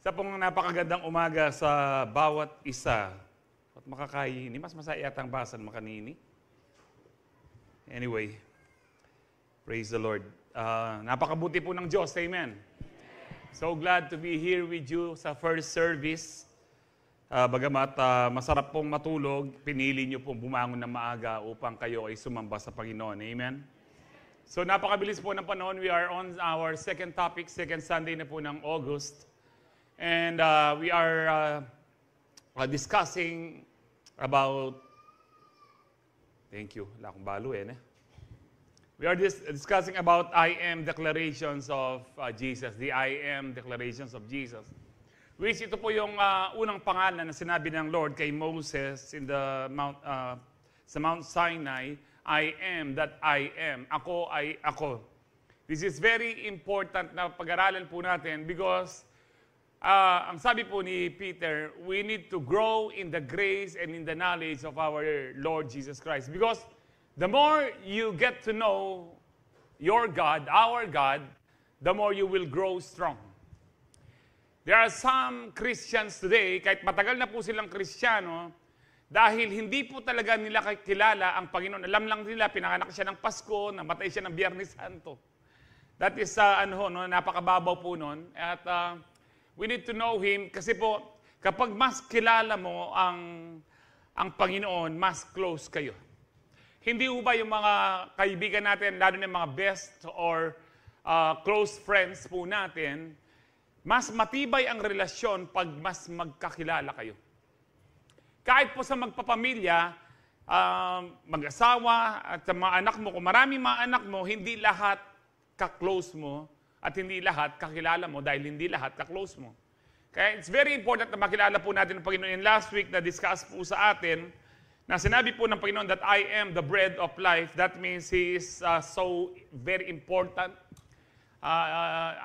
Sa pong napakagandang umaga sa bawat isa. At makakaini, mas masaya yata ang basan makanini. Anyway, praise the Lord. Napakabuti po ng Diyos, amen. So glad to be here with you sa first service. Bagamat masarap pong matulog, pinili niyo pong bumangon ng maaga upang kayo ay sumamba sa Panginoon, amen. So napakabilis po ng panahon. We are on our second topic, second Sunday na po ng August. And we are discussing about, thank you, wala akong balo eh. We are discussing about I am declarations of Jesus, the I am declarations of Jesus. Which ito po yung unang pangalan na sinabi ng Lord kay Moses in the sa Mount Sinai, I am that I am. Ako ay ako. This is very important na pag-aralan po natin because ang sabi po ni Peter, we need to grow in the grace and in the knowledge of our Lord Jesus Christ. Because the more you get to know your God, our God, the more you will grow strong. There are some Christians today, kahit matagal na po silang Kristiyano, dahil hindi po talaga nila kilala ang Panginoon. Alam lang nila, pinanganak siya ng Pasko, namatay siya ng Biyernes Santo. That is, napakababaw po nun. At we need to know Him kasi po, kapag mas kilala mo ang Panginoon, mas close kayo. Hindi ba yung mga kaibigan natin, lalo na yung mga best or close friends po natin, mas matibay ang relasyon pag mas magkakilala kayo. Kahit po sa magpapamilya, mag-asawa at sa mga anak mo, kung maraming mga anak mo, hindi lahat ka-close mo at hindi lahat kakilala mo dahil hindi lahat ka-close mo. Kaya it's very important na makilala po natin ang Panginoon. And last week, na-discuss po sa atin na sinabi po ng Panginoon that I am the bread of life. That means He is so very important.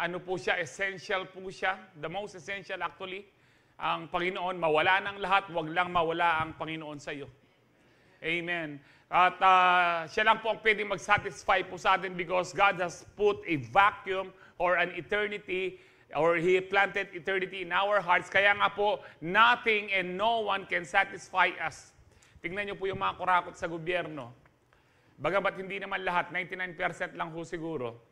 Ano po siya? Essential po siya. The most essential actually. Ang Panginoon, mawala ng lahat, wag lang mawala ang Panginoon sa iyo. Amen. At siya lang po ang pwedeng mag-satisfy po sa atin because God has put a vacuum or an eternity or He planted eternity in our hearts. Kaya nga po, nothing and no one can satisfy us. Tingnan niyo po yung mga kurakot sa gobyerno. Bagamat hindi naman lahat, 99% lang ho siguro.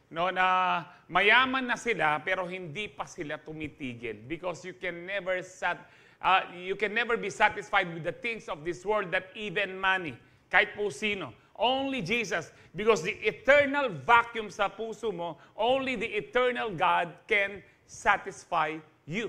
No, na mayaman na sila pero hindi pa sila tumitigil because you can never be satisfied with the things of this world, that even money, kahit po sino. Only Jesus, because the eternal vacuum sa puso mo, only the eternal God can satisfy you.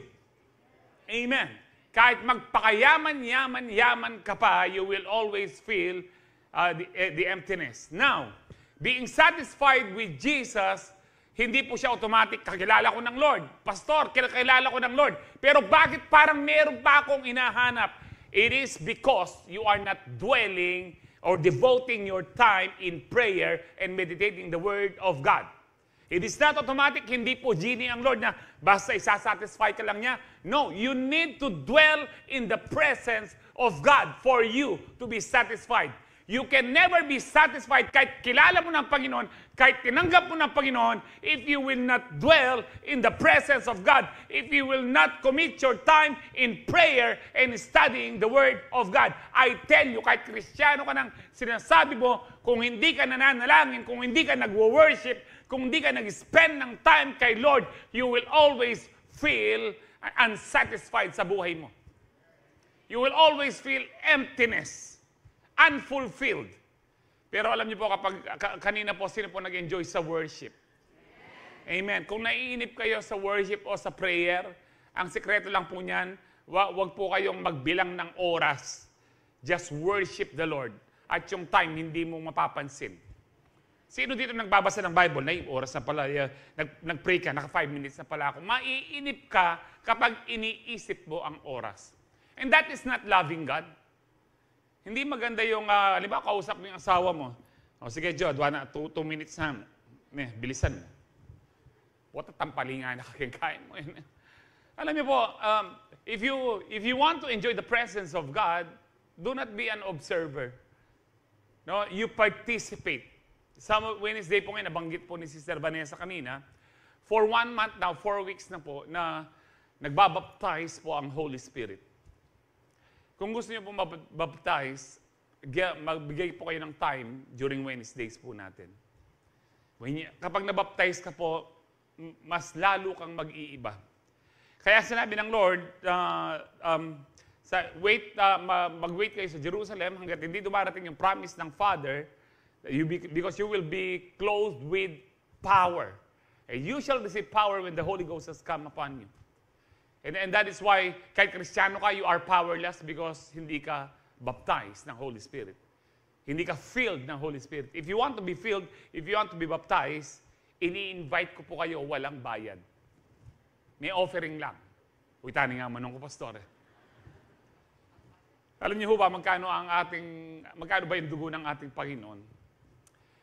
Amen. Kahit magpakayaman-yaman ka pa, you will always feel the emptiness. Now, being satisfied with Jesus, hindi po siya automatic, kakilala ko ng Lord. Pastor, kakilala ko ng Lord. Pero bakit parang meron pa akong inahanap? It is because you are not dwelling or devoting your time in prayer and meditating the Word of God. It is not automatic, hindi po genie ang Lord na basta isasatisfy ka lang niya. No, you need to dwell in the presence of God for you to be satisfied. You can never be satisfied kahit kilala mo ng Panginoon, kahit tinanggap mo ng Panginoon, if you will not dwell in the presence of God, if you will not commit your time in prayer and studying the Word of God. I tell you, kahit Kristiyano ka nang sinasabi mo, kung hindi ka nananalangin, kung hindi ka nagwo-worship, kung hindi ka nag-spend ng time kay Lord, you will always feel unsatisfied sa buhay mo. You will always feel emptiness. Unfulfilled. Pero alam niyo po, kapag kanina po, sino po nag-enjoy sa worship? Amen. Kung naiinip kayo sa worship o sa prayer, ang sikreto lang po niyan, wag po kayong magbilang ng oras. Just worship the Lord. At yung time, hindi mo mapapansin. Sino dito nagbabasa ng Bible? Na yung oras na pala, nag-pray ka, naka 5 minutes na pala ako. Maiinip ka kapag iniisip mo ang oras. And that is not loving God. Hindi maganda yung, halimbawa, kausap mo yung asawa mo. O sige, Jod, 2 minutes na. Bilisan mo. What a tampalingan na kakikain mo. Alam niyo po, if you want to enjoy the presence of God, do not be an observer. No, you participate. Sa Wednesday po ngayon, nabanggit po ni Sister Vanessa kanina, for 1 month now, 4 weeks na po, na nagbabaptize po ang Holy Spirit. Kung gusto niyo po mabaptize, magbigay po kayo ng time during Wednesdays po natin. Kapag nabaptize ka po, mas lalo kang mag-iiba. Kaya sinabi ng Lord, mag-wait kayo sa Jerusalem hanggat hindi dumarating yung promise ng Father, because you will be clothed with power. And you shall receive power when the Holy Ghost has come upon you. And that is why, kahit Kristiyano ka, you are powerless because hindi ka baptized ng Holy Spirit. Hindi ka filled ng Holy Spirit. If you want to be filled, if you want to be baptized, ini-invite ko po kayo, walang bayad. May offering lang. Uy, tani nga manong ko, Pastor. Alam niyo ba, magkano ba yung dugo ng ating Panginoon?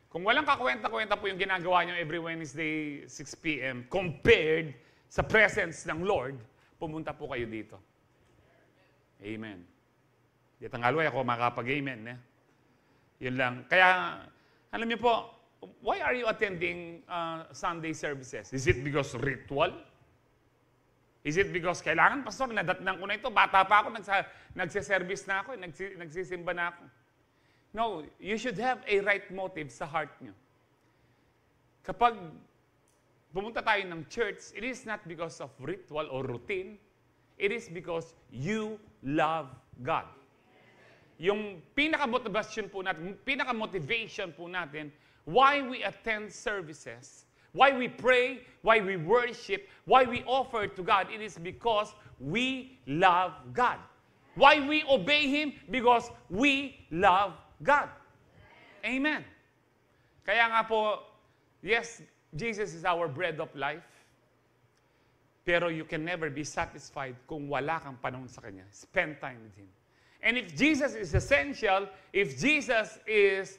Kung walang kakwenta-kwenta po yung ginagawa niyo every Wednesday, 6 p.m., compared sa presence ng Lord, pumunta po kayo dito. Amen. Di tangaloy ako makapag-amen. Yun lang. Kaya, alam niyo po, why are you attending Sunday services? Is it because ritual? Is it because kailangan, Pastor, nadatnan ko na ito. Bata pa ako, nagsiservice na ako, nagsisimba na ako. No, you should have a right motive sa heart nyo. Kapag pumunta tayo ng church, it is not because of ritual or routine. It is because you love God. Yung pinaka-motivation po natin, pinaka-motivation po natin, why we attend services, why we pray, why we worship, why we offer to God, it is because we love God. Why we obey Him? Because we love God. Amen. Kaya nga po, yes, Jesus is our bread of life, pero you can never be satisfied kung wala kang panahon sa Kanya. Spend time with Him. And if Jesus is essential, if Jesus is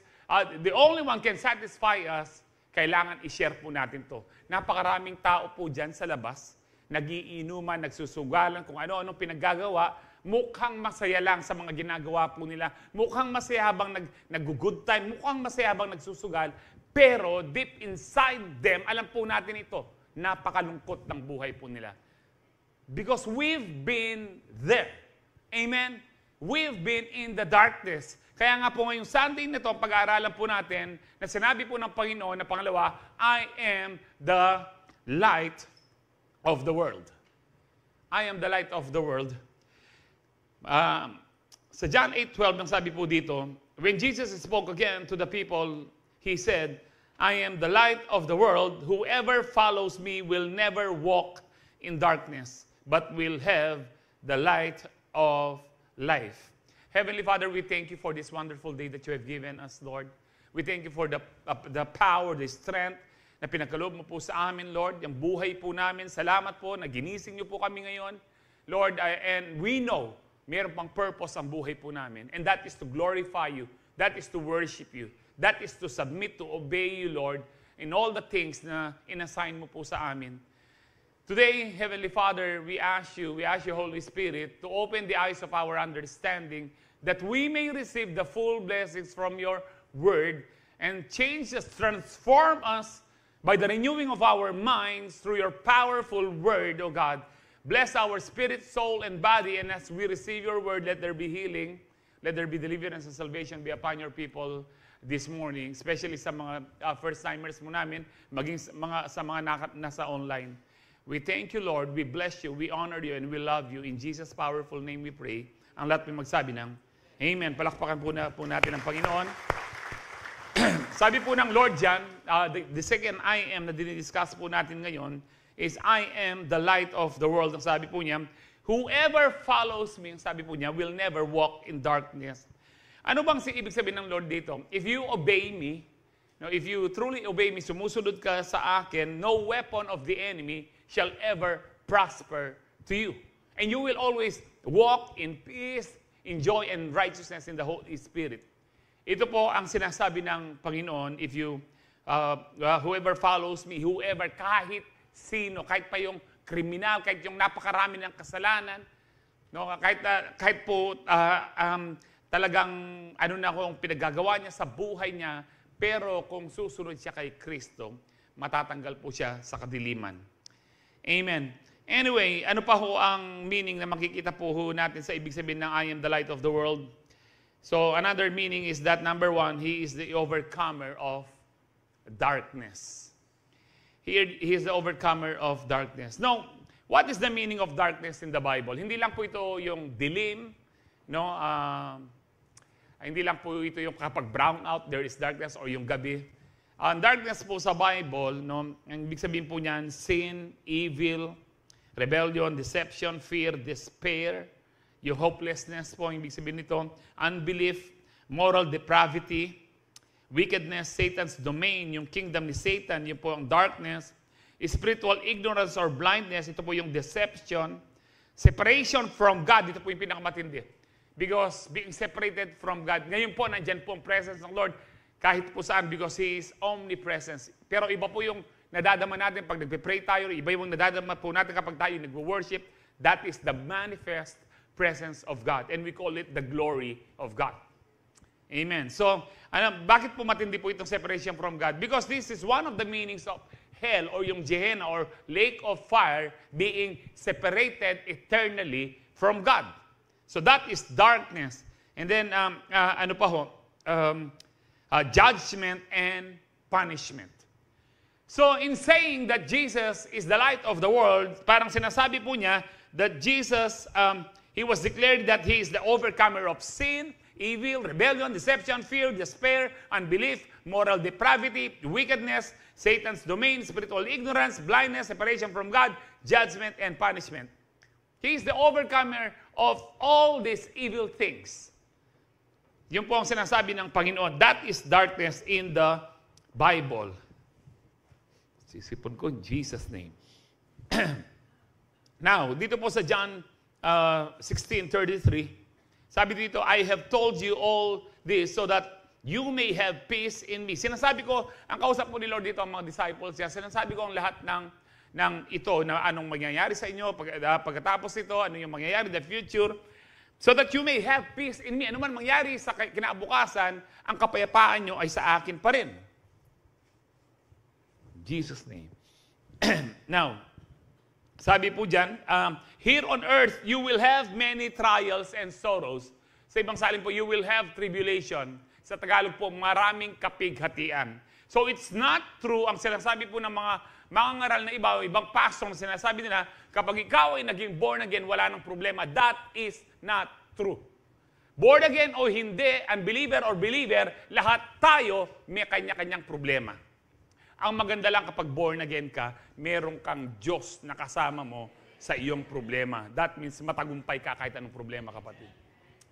the only one can satisfy us, kailangan i-share po natin to. Napakaraming tao po dyan sa labas, nagiinuman, nagsusugalan, kung ano-anong pinaggagawa, mukhang masaya lang sa mga ginagawa po nila, mukhang masaya habang nag-good time, mukhang masaya habang nagsusugal, pero deep inside them, alam po natin ito, napakalungkot ng buhay po nila. Because we've been there. Amen? We've been in the darkness. Kaya nga po ngayong Sunday na ito, pag-aaralan po natin, na sinabi po ng Panginoon na pangalawa, I am the light of the world. I am the light of the world. Sa John 8:12, nang sabi po dito, when Jesus spoke again to the people, He said, I am the light of the world. Whoever follows me will never walk in darkness, but will have the light of life. Heavenly Father, we thank you for this wonderful day that you have given us, Lord. We thank you for the power, the strength na pinagkaloob mo po sa amin, Lord. Yung buhay po namin, salamat po na ginising niyo po kami ngayon. Lord, and we know, mayroon pang purpose ang buhay po namin. And that is to glorify you. That is to worship you. That is to submit, to obey you, Lord, in all the things na inassign mo po sa amin. Today, Heavenly Father, we ask you, Holy Spirit, to open the eyes of our understanding that we may receive the full blessings from your word and change us, transform us by the renewing of our minds through your powerful word, O God. Bless our spirit, soul, and body, and as we receive your word, let there be healing, let there be deliverance and salvation be upon your people this morning, especially sa mga first-timers mo namin, maging sa mga nasa online. We thank you, Lord. We bless you. We honor you and we love you. In Jesus' powerful name we pray. Ang lahat may magsabi ng Amen. Palakpakan po natin ang Panginoon. Sabi po ng Lord dyan, the second I am na dinidiscuss po natin ngayon is I am the light of the world. Ang sabi po niya, whoever follows me, ang sabi po niya, will never walk in darkness. Ano bang ibig sabihin ng Lord dito? If you obey me, if you truly obey me, sumusunod ka sa akin, no weapon of the enemy shall ever prosper to you. And you will always walk in peace, in joy, and righteousness in the Holy Spirit. Ito po ang sinasabi ng Panginoon, if you, whoever follows me, whoever, kahit sino, kahit pa yung kriminal, kahit yung napakarami ng kasalanan, no, kahit po talagang ano na kung pinagagawa niya sa buhay niya, pero kung susunod siya kay Kristo, matatanggal po siya sa kadiliman. Amen. Anyway, ano pa ho ang meaning na makikita po ho natin sa ibig sabihin ng I am the light of the world? So, another meaning is that number one, He is the overcomer of darkness. He is the overcomer of darkness. Now, what is the meaning of darkness in the Bible? Hindi lang po ito yung dilim, no? Hindi lang po ito yung kapag brown out, there is darkness, or yung gabi. Ang darkness po sa Bible, no, ang ibig sabihin po niyan, sin, evil, rebellion, deception, fear, despair, yung hopelessness po, ang ibig sabihin nito, unbelief, moral depravity, wickedness, Satan's domain, yung kingdom ni Satan, yun po ang darkness, spiritual ignorance or blindness, ito po yung deception, separation from God, ito po yung pinakamatindi. Because being separated from God, ngayon po, nandyan po ang presence ng Lord, kahit po saan, because He is omnipresence. Pero iba po yung nadadama natin pag nagpe-pray tayo, iba yung nadadama po natin kapag tayo nagwo-worship, that is the manifest presence of God. And we call it the glory of God. Amen. So, bakit po matindi po itong separation from God? Because this is one of the meanings of hell or yung Gehenna or lake of fire being separated eternally from God. So that is darkness. And then, ano pa ho? Judgment and punishment. So, in saying that Jesus is the light of the world, parang sinasabi po niya that Jesus, He was declared that He is the overcomer of sin, evil, rebellion, deception, fear, despair, unbelief, moral depravity, wickedness, Satan's domain, spiritual ignorance, blindness, separation from God, judgment, and punishment. He is the overcomer of all these evil things. Yun po ang sinasabi ng Panginoon. That is darkness in the Bible. Sisipon ko in Jesus' name. Now, dito po sa John 16:33, sabi dito, I have told you all this so that you may have peace in me. Sinasabi ko, ang kausap po ni Lord dito ang mga disciples niya, sinasabi ko ang lahat ng ito, na anong mangyayari sa inyo, pagkatapos ito, ano yung mangyayari in the future, so that you may have peace in me. Ano man mangyari sa kinabukasan, ang kapayapaan nyo ay sa akin pa rin. Jesus' name. Now, sabi po dyan, here on earth, you will have many trials and sorrows. Sa ibang salin po, you will have tribulation. Sa Tagalog po, maraming kapighatian. So it's not true, ang sinasabi po ng mga ngaral na ibang pastor na sinasabi nila, kapag ikaw ay naging born again, wala nang problema. That is not true. Born again o hindi, unbeliever or believer, lahat tayo may kanya-kanyang problema. Ang maganda lang kapag born again ka, meron kang Diyos na kasama mo sa iyong problema. That means matagumpay ka kahit anong problema, kapatid.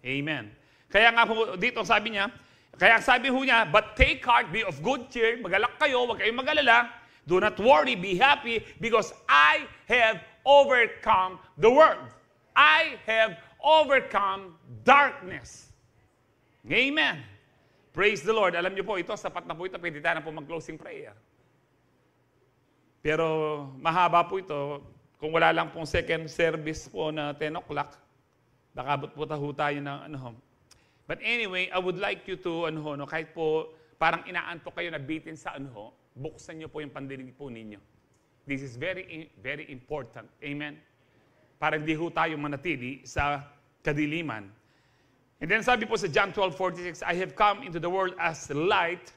Amen. Kaya nga po, dito sabi niya, kaya sabi ho niya, but take heart, be of good cheer, magalak kayo, huwag kayong magalala, do not worry, be happy, because I have overcome the world. I have overcome darkness. Amen. Praise the Lord. Alam niyo po, ito, sapat na po ito, pwede tayo na po mag-closing prayer. Pero mahaba po ito. Kung wala lang pong second service po na 10 o'clock, nakabot po tayo ng But anyway, I would like you to, kahit po parang inaantok kayo na bitin sa buksan niyo po yung pandinig po ninyo. This is very, very important. Amen? Para hindi ho tayo manatili sa kadiliman. And then sabi po sa John 12:46, I have come into the world as light,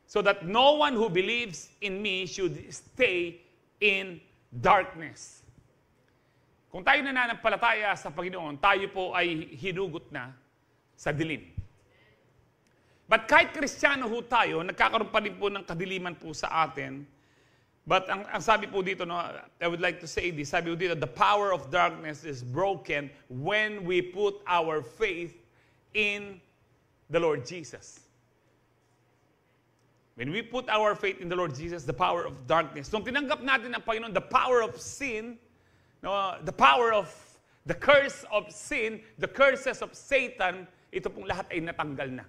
so that no one who believes in me should stay in darkness. Kung tayo nananampalataya sa Panginoon, tayo po ay hinugot na sa dilim. But kahit Kristiyano ho tayo, nagkakaroon pa rin po ng kadiliman po sa atin. But ang sabi po dito, I would like to say this, sabi po dito, the power of darkness is broken when we put our faith in the Lord Jesus. When we put our faith in the Lord Jesus, the power of darkness. Nung tinanggap natin ng Panginoon, the power of sin, the power of the curse of sin, the curses of Satan, ito pong lahat ay natanggal na.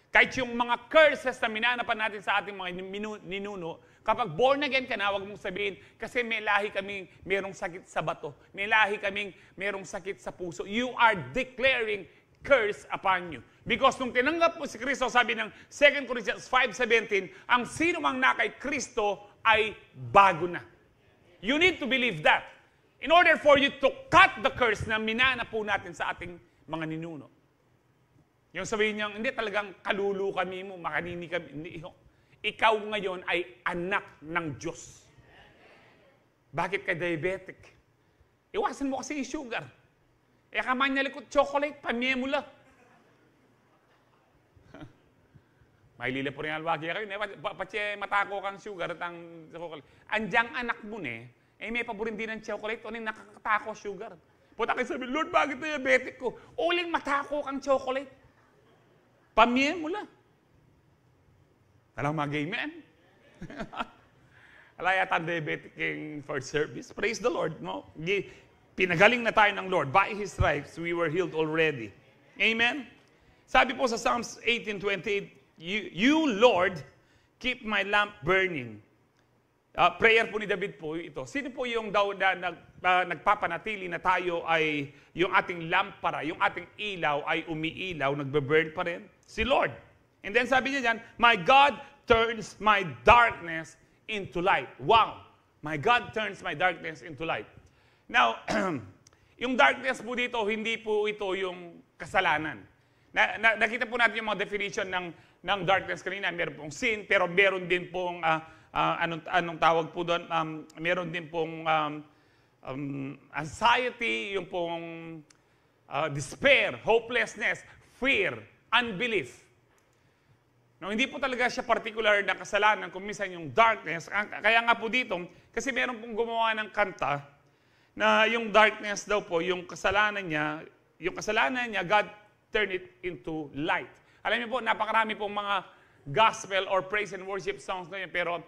Kahit yung mga curses na minanapan natin sa ating mga ninuno, kapag born again ka na, huwag mong sabihin, kasi may lahi kaming merong sakit sa bato, may lahi kaming merong sakit sa puso. You are declaring curse upon you. Because nung tinanggap mo si Kristo, sabi ng 2 Corinthians 5:17, ang sino mang na kay Kristo ay bago na. You need to believe that. In order for you to cut the curse na minana po natin sa ating mga ninuno. Yung sabihin niya, hindi talagang kalulu kami mo, makanini kami. Hindi, ikaw ngayon ay anak ng Diyos. Bakit ka diabetic? Iwasan mo kasi yung sugar. Kaman niya likot chocolate, pamye mo lang. May lila po rin alwagi kayo. Patse matako kang sugar at ang chocolate. Andyang anak mo may paborin din ng chocolate o nakakatako sugar. Punta kayo sabi, Lord, bakit diabetic ko? Uling matako kang chocolate. Pamye mo lang. Alam mga amen? Alaya yata diabetic yung first service. Praise the Lord. No? Pinagaling na tayo ng Lord. By His stripes, we were healed already. Amen? Sabi po sa Psalms 18:28, You, Lord, keep my lamp burning. Prayer po ni David po ito. Sino po yung nagpapanatili na tayo ay yung ating lampara, yung ating ilaw ay umiilaw, nagbe-burn pa rin? Si Lord. And then sabi niya dyan, My God turns my darkness into light. Wow! My God turns my darkness into light. Now, yung darkness po dito, hindi po ito yung kasalanan. Nakita po natin yung mga definition ng darkness kanina. Meron pong sin, pero meron din pong, anong tawag po doon? Meron din pong anxiety, yung pong despair, hopelessness, fear, unbelief. No, hindi po talaga siya particular na kasalanan, kung minsan yung darkness. Kaya nga po dito, kasi meron pong gumawa ng kanta na yung darkness daw po, yung kasalanan niya, God turned it into light. Alam niyo po, napakarami pong mga gospel or praise and worship songs ngayon, pero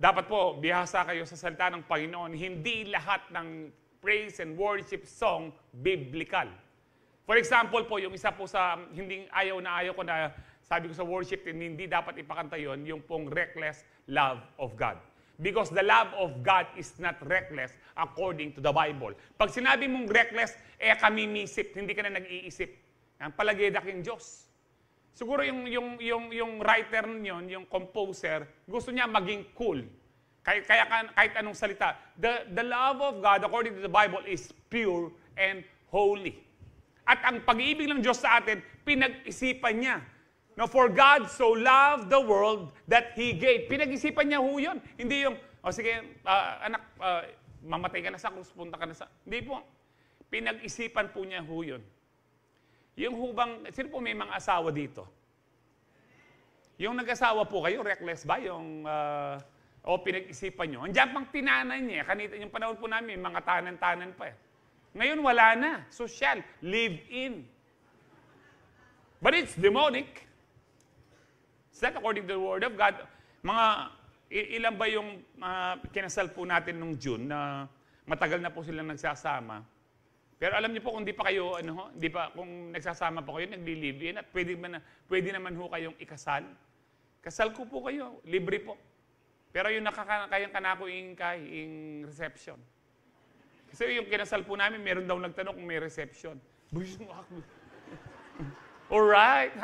dapat po, bihasa kayo sa salita ng Panginoon. Hindi lahat ng praise and worship song biblical. For example po, yung isa po sa hindi ayaw ko na sabi ko sa worship team, hindi dapat ipakanta yon, yung pong reckless love of God. Because the love of God is not reckless according to the Bible. Pag sinabi mong reckless, kamimisip, hindi ka na nag-iisip. Ang palagay daking Diyos. Siguro yung writer niyon, yung composer, gusto niya maging cool. Kahit anong salita. The love of God, according to the Bible, is pure and holy. At ang pag-ibig ng Diyos sa atin, pinag-isipan niya. Now, for God so loved the world that He gave. Pinag-isipan niya ho yun. Hindi yung, sige, anak, mamatay ka na sa krus, punta ka na sa... Hindi po. Pinag-isipan po niya ho yun. Yung hubang, sino po may mga asawa dito? Yung nag-asawa po kayo, reckless ba? Yung, pinag-isipan nyo. Andiyan pang tinanan niya. Kanita, yung panahon po namin, mga tanan-tanan pa. Ngayon, wala na. Social. Live in. But it's demonic. It's not according to the Word of God. Ilan ba yung kinasal po natin nung June na matagal na po silang nagsasama? Pero alam niyo po kung di pa kayo, kung nagsasama pa kayo, nagli-live in at pwede naman ho kayong ikasal. Kasal ko po kayo, libre po. Pero yung nakakayang kanako yung reception. Kasi yung kinasal po namin, meron daw nagtanong kung may reception. Alright.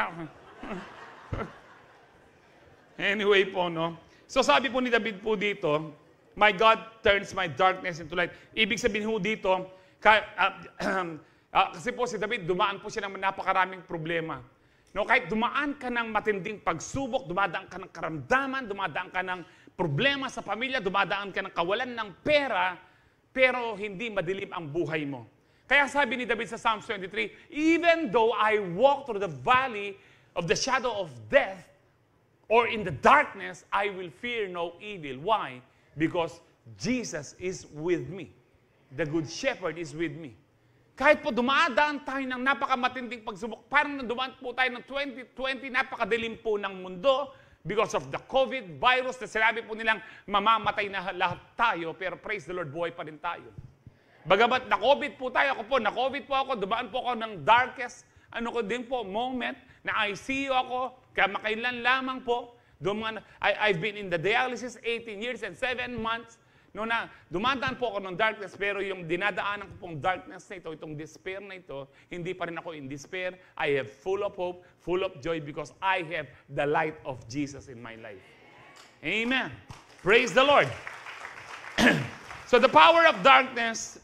Anyway po, no? So sabi po ni David po dito, My God turns my darkness into light. Ibig sabihin po dito, kasi po si David, dumaan po siya ng napakaraming problema. No, kahit dumaan ka ng matinding pagsubok, dumadaan ka ng karamdaman, dumadaan ka ng problema sa pamilya, dumadaan ka ng kawalan ng pera, pero hindi madilim ang buhay mo. Kaya sabi ni David sa Psalms 23, Even though I walk through the valley of the shadow of death, or in the darkness, I will fear no evil. Why? Because Jesus is with me. The Good Shepherd is with me. Kahit po dumadaan tayo ng napakamatinding pagsubok, parang dumaan po tayo ng 2020, napakadilim po ng mundo because of the COVID virus na sinabi po nilang mamamatay na lahat tayo, pero praise the Lord, buhay pa rin tayo. Bagamat na-COVID po tayo, na-COVID po ako, dumaan po ako ng darkest, moment, na ICU ako, kamakailan lamang po, I've been in the dialysis 18 years and 7 months, na dumadaan po ako ng darkness, pero yung dinadaanan ko pong darkness na ito, itong despair na ito, hindi pa rin ako in despair. I have full of hope, full of joy, because I have the light of Jesus in my life. Amen. Praise the Lord. So the power of darkness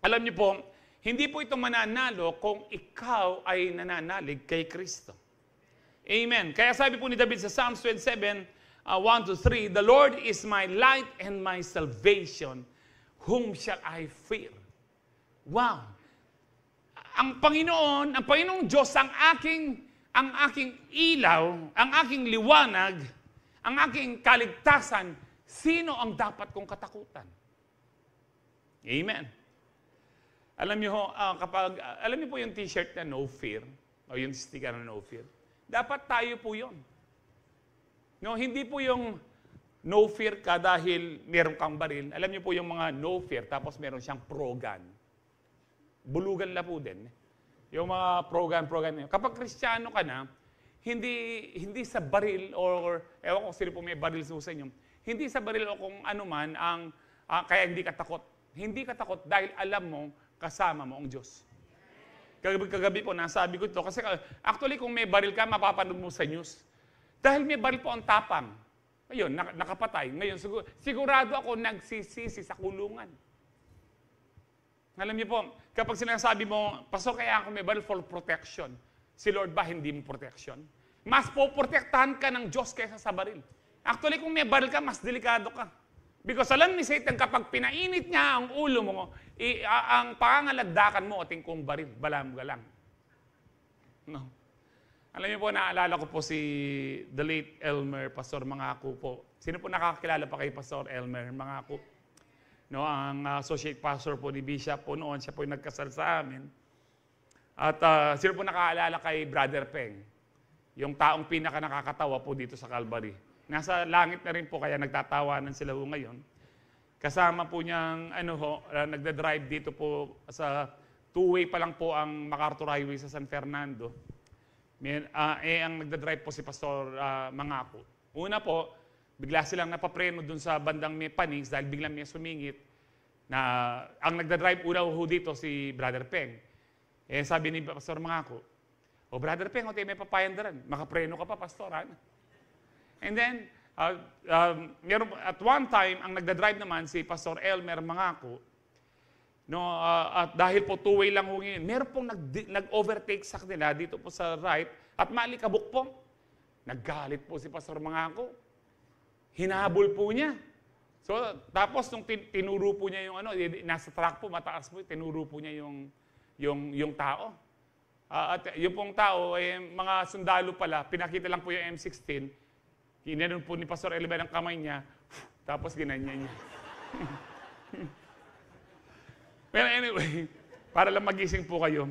Alam niyo po, hindi po ito mananalo kung ikaw ay nananalig kay Kristo. Amen. Kaya sabi po ni David sa Psalms 27, 1-3, The Lord is my light and my salvation. Whom shall I fear? Wow. Ang Panginoong Diyos, ang aking ilaw, ang aking liwanag, ang aking kaligtasan, sino ang dapat kong katakutan? Amen. Alam niyo po yung t-shirt na no fear, o yung sticker na no fear, dapat tayo po yun. No, hindi po yung no fear ka dahil meron kang baril. Alam niyo po yung mga no fear, tapos meron siyang pro-gun. Bulugan la po din. Yung mga pro-gun. Kapag Kristiyano ka na, hindi sa baril or ewan ko sino po may baril sa inyo, hindi sa baril o kung ano man kaya hindi ka takot. Hindi ka takot dahil alam mo kasama mo ang Diyos. Kagabi po, nasabi ko ito. Kasi actually, kung may baril ka, mapapanood mo sa news. Dahil may baril po ang tapang. Ngayon, nakapatay. Ngayon, sigurado ako nagsisisi sa kulungan. Alam niyo po, kapag sinasabi mo, Pastor, kaya ako may baril for protection. Si Lord ba hindi mo protection? Mas poprotektahan ka ng Diyos kaysa sa baril. Actually, kung may baril ka, mas delikado ka. Because alam ni Satan, kapag pinainit niya ang ulo mo, ang pangangalagdakan mo, ating kong baril, balam ka lang. No. Alam niyo po, naalala ko po si the late Elmer, Pastor Mangako po. Sino po nakakilala pa kay Pastor Elmer Mangako? No, ang associate pastor po ni Bishop po noon, siya po yung nagkasal sa amin. At sino po nakaalala kay Brother Peng? Yung taong pinaka nakakatawa po dito sa Calvary. Nasa langit na rin po, kaya nagtatawanan sila po ngayon. Kasama po niyang, nagda-drive dito po sa two-way pa lang po ang MacArthur Highway sa San Fernando. Ang nagda-drive po si Pastor Mangako. Una po, bigla silang napapreno dun sa bandang may panings dahil biglang may sumingit na ang nagda-drive una ho dito si Brother Peng. Sabi ni Pastor Mangako, Brother Peng, may papayandaran. Makapreno ka pa, Pastor, ha? And then, at one time, ang nagda-drive naman si Pastor Elmer Mangako, at dahil po two-way lang ho ngayon, meron pong nag-overtake sa kanila dito po sa right, at maalikabok po. Naggalit po si Pastor Mangako. Hinabol po niya. So, tapos nung tinuro po niya yung nasa truck po, mataas po, tinuro po niya yung tao. At yung pong tao, mga sundalo pala, pinakita lang po yung M16, Ginanon po ni Pastor Elmer ang kamay niya, tapos ginanyan niya. Pero anyway, para lang magising po kayo,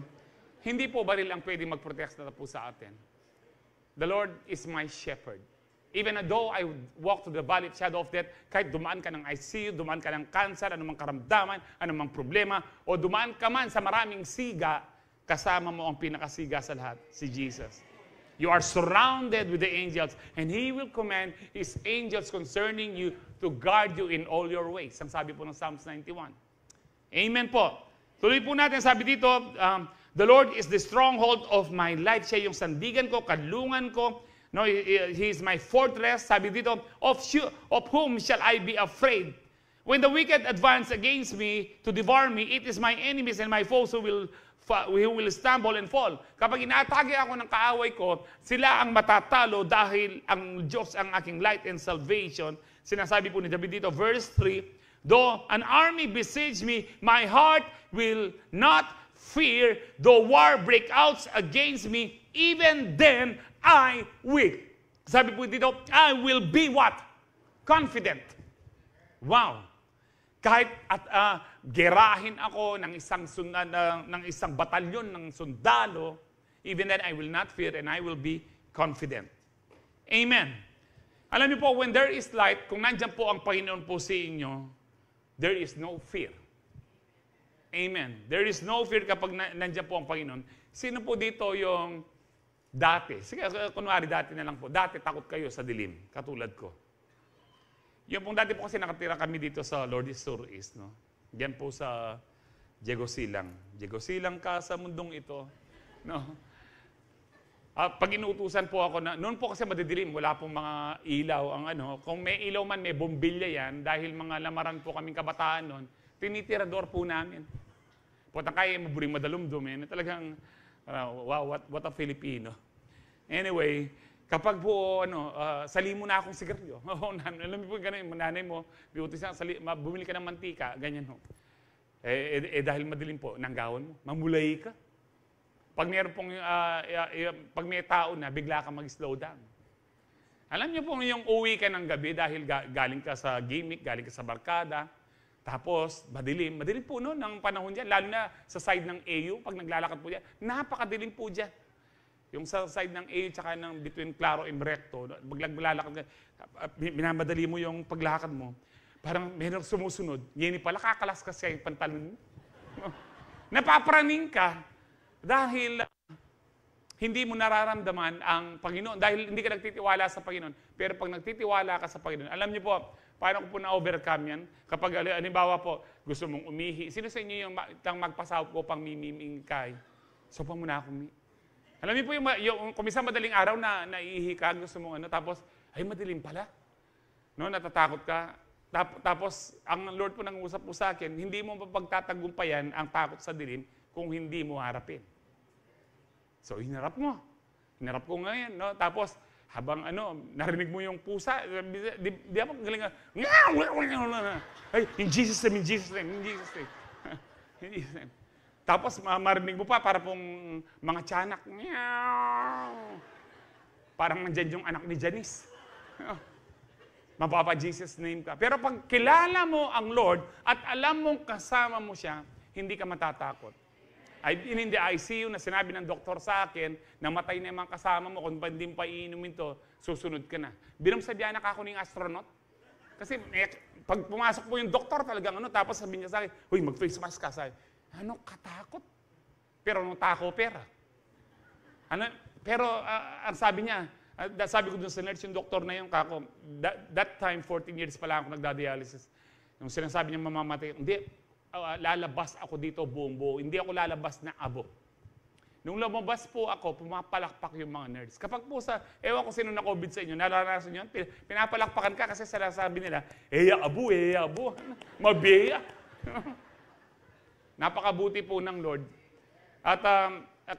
hindi po baril ang pwedeng mag-protect na po sa atin. The Lord is my shepherd. Even though I walk through the valley of shadow of death, kahit dumaan ka ng ICU, dumaan ka ng cancer, anumang karamdaman, anumang problema, o dumaan ka man sa maraming siga, kasama mo ang pinakasiga sa lahat, si Jesus. You are surrounded with the angels, and He will command His angels concerning you to guard you in all your ways. Ang sabi po ng Psalms 91. Amen po. Tuloy po natin, sabi dito, the Lord is the stronghold of my life. Siya yung sandigan ko, kadlungan ko. No, He is my fortress. Sabi dito, of whom shall I be afraid? When the wicked advance against me to devour me, it is my enemies and my foes who will stumble and fall. Kapag inaatake ako ng kaaway ko, sila ang matatalo dahil ang Diyos ang aking light and salvation. Sinasabi po ni David dito, verse 3, though an army besiege me, my heart will not fear. Though war break out against me, even then I will. Sabi po dito, I will be what? Confident. Wow. Kahit gerahin ako ng isang batalyon ng sundalo, even then I will not fear and I will be confident. Amen. Alam niyo po, when there is light, kung nandyan po ang Panginoon po sa inyo, there is no fear. Amen. There is no fear kapag nandyan po ang Panginoon. Sino po dito yung dati? Sige, kunwari dati na lang po. Dati takot kayo sa dilim, katulad ko. Yung pong dati po kasi nakatira kami dito sa Lourdes Sur East, no? Diyan po sa Diego Silang. Diego Silang ka sa mundong ito, no? Pag inuutusan po ako na, noon po kasi madidilim, wala pong mga ilaw ang kung may ilaw man, may bombilya yan, dahil mga lamaran po kaming kabataan noon, tinitirador po namin. Putang kaya mo buring madalumdum. Talagang, wow, what a Filipino. Anyway, kapag po, sali mo na akong sigarilyo. Alam mo po, ganun, nanay mo, bumili ka ng mantika, ganyan ho. Dahil madilim po, nanggawan mo, mamulay ka. Pag pag may tao na, bigla ka mag-slow down. Alam niyo po, yung uwi ka ng gabi dahil galing ka sa gimmick, galing ka sa barkada, tapos madilim po noon ng panahon dyan, lalo na sa side ng AU, pag naglalakad po dyan, napakadilim po dyan. Yung sa side ng AU tsaka ng between Claro and Recto, maglalakad ka, minamadali mo yung paglakad mo, parang meron sumusunod, yun pala kakalaskas siya yung pantalon mo. Napapraning ka dahil hindi mo nararamdaman ang Panginoon dahil hindi ka nagtitiwala sa Panginoon. Pero pag nagtitiwala ka sa Panginoon, alam niyo po, paano ko po na-overcome yan? Kapag, halimbawa po, gusto mong umihi. Sino sa inyo yung magpasahop ko pang mimimingkay? So, pa muna akong alam niyo po yung kumisa madaling araw na naiihi ka, gusto mong tapos, ay madilim pala. No, natatakot ka. Tapos, ang Lord po nang usap po sa akin, hindi mo mapagtatagumpayan ang takot sa dilim kung hindi mo harapin. So, hinarap mo. Hinarap ko ngayon, no? Tapos, habang narinig mo yung pusa, di ako galing ay, in Jesus name, in Jesus name, in Jesus name. In Jesus name. Tapos, marinig mo pa, para pong mga tiyanak. Parang nandyan yung anak ni Janice. Mapapa Jesus name ka. Pero pag kilala mo ang Lord at alam mong kasama mo siya, hindi ka matatakot. In the ICU na sinabi ng doktor sa akin, namatay na yung mga kasama mo, kung hindi pa iinumin to, susunod ka na. Binamsadya na ako ng astronaut. Kasi pag pumasok po yung doktor talagang tapos sabi niya sa akin, huy, mag-face mask ka. Sabi, katakot? Pero tako pera. Pero ang sabi niya, sabi ko dun sa nurse, yung doktor na yung kako, that time, 14 years pa lang ako nagda-dialysis. Yung sinasabi niya mamamatay, hindi, lalabas ako dito buong buo. Hindi ako lalabas na abo. Nung lumabas po ako, pumapalakpak yung mga nerds. Kapag po ewan ko sino na-COVID sa inyo, naranasan nyo, pinapalakpakan ka kasi sabi nila, abo. Mabeya. Napakabuti po ng Lord. At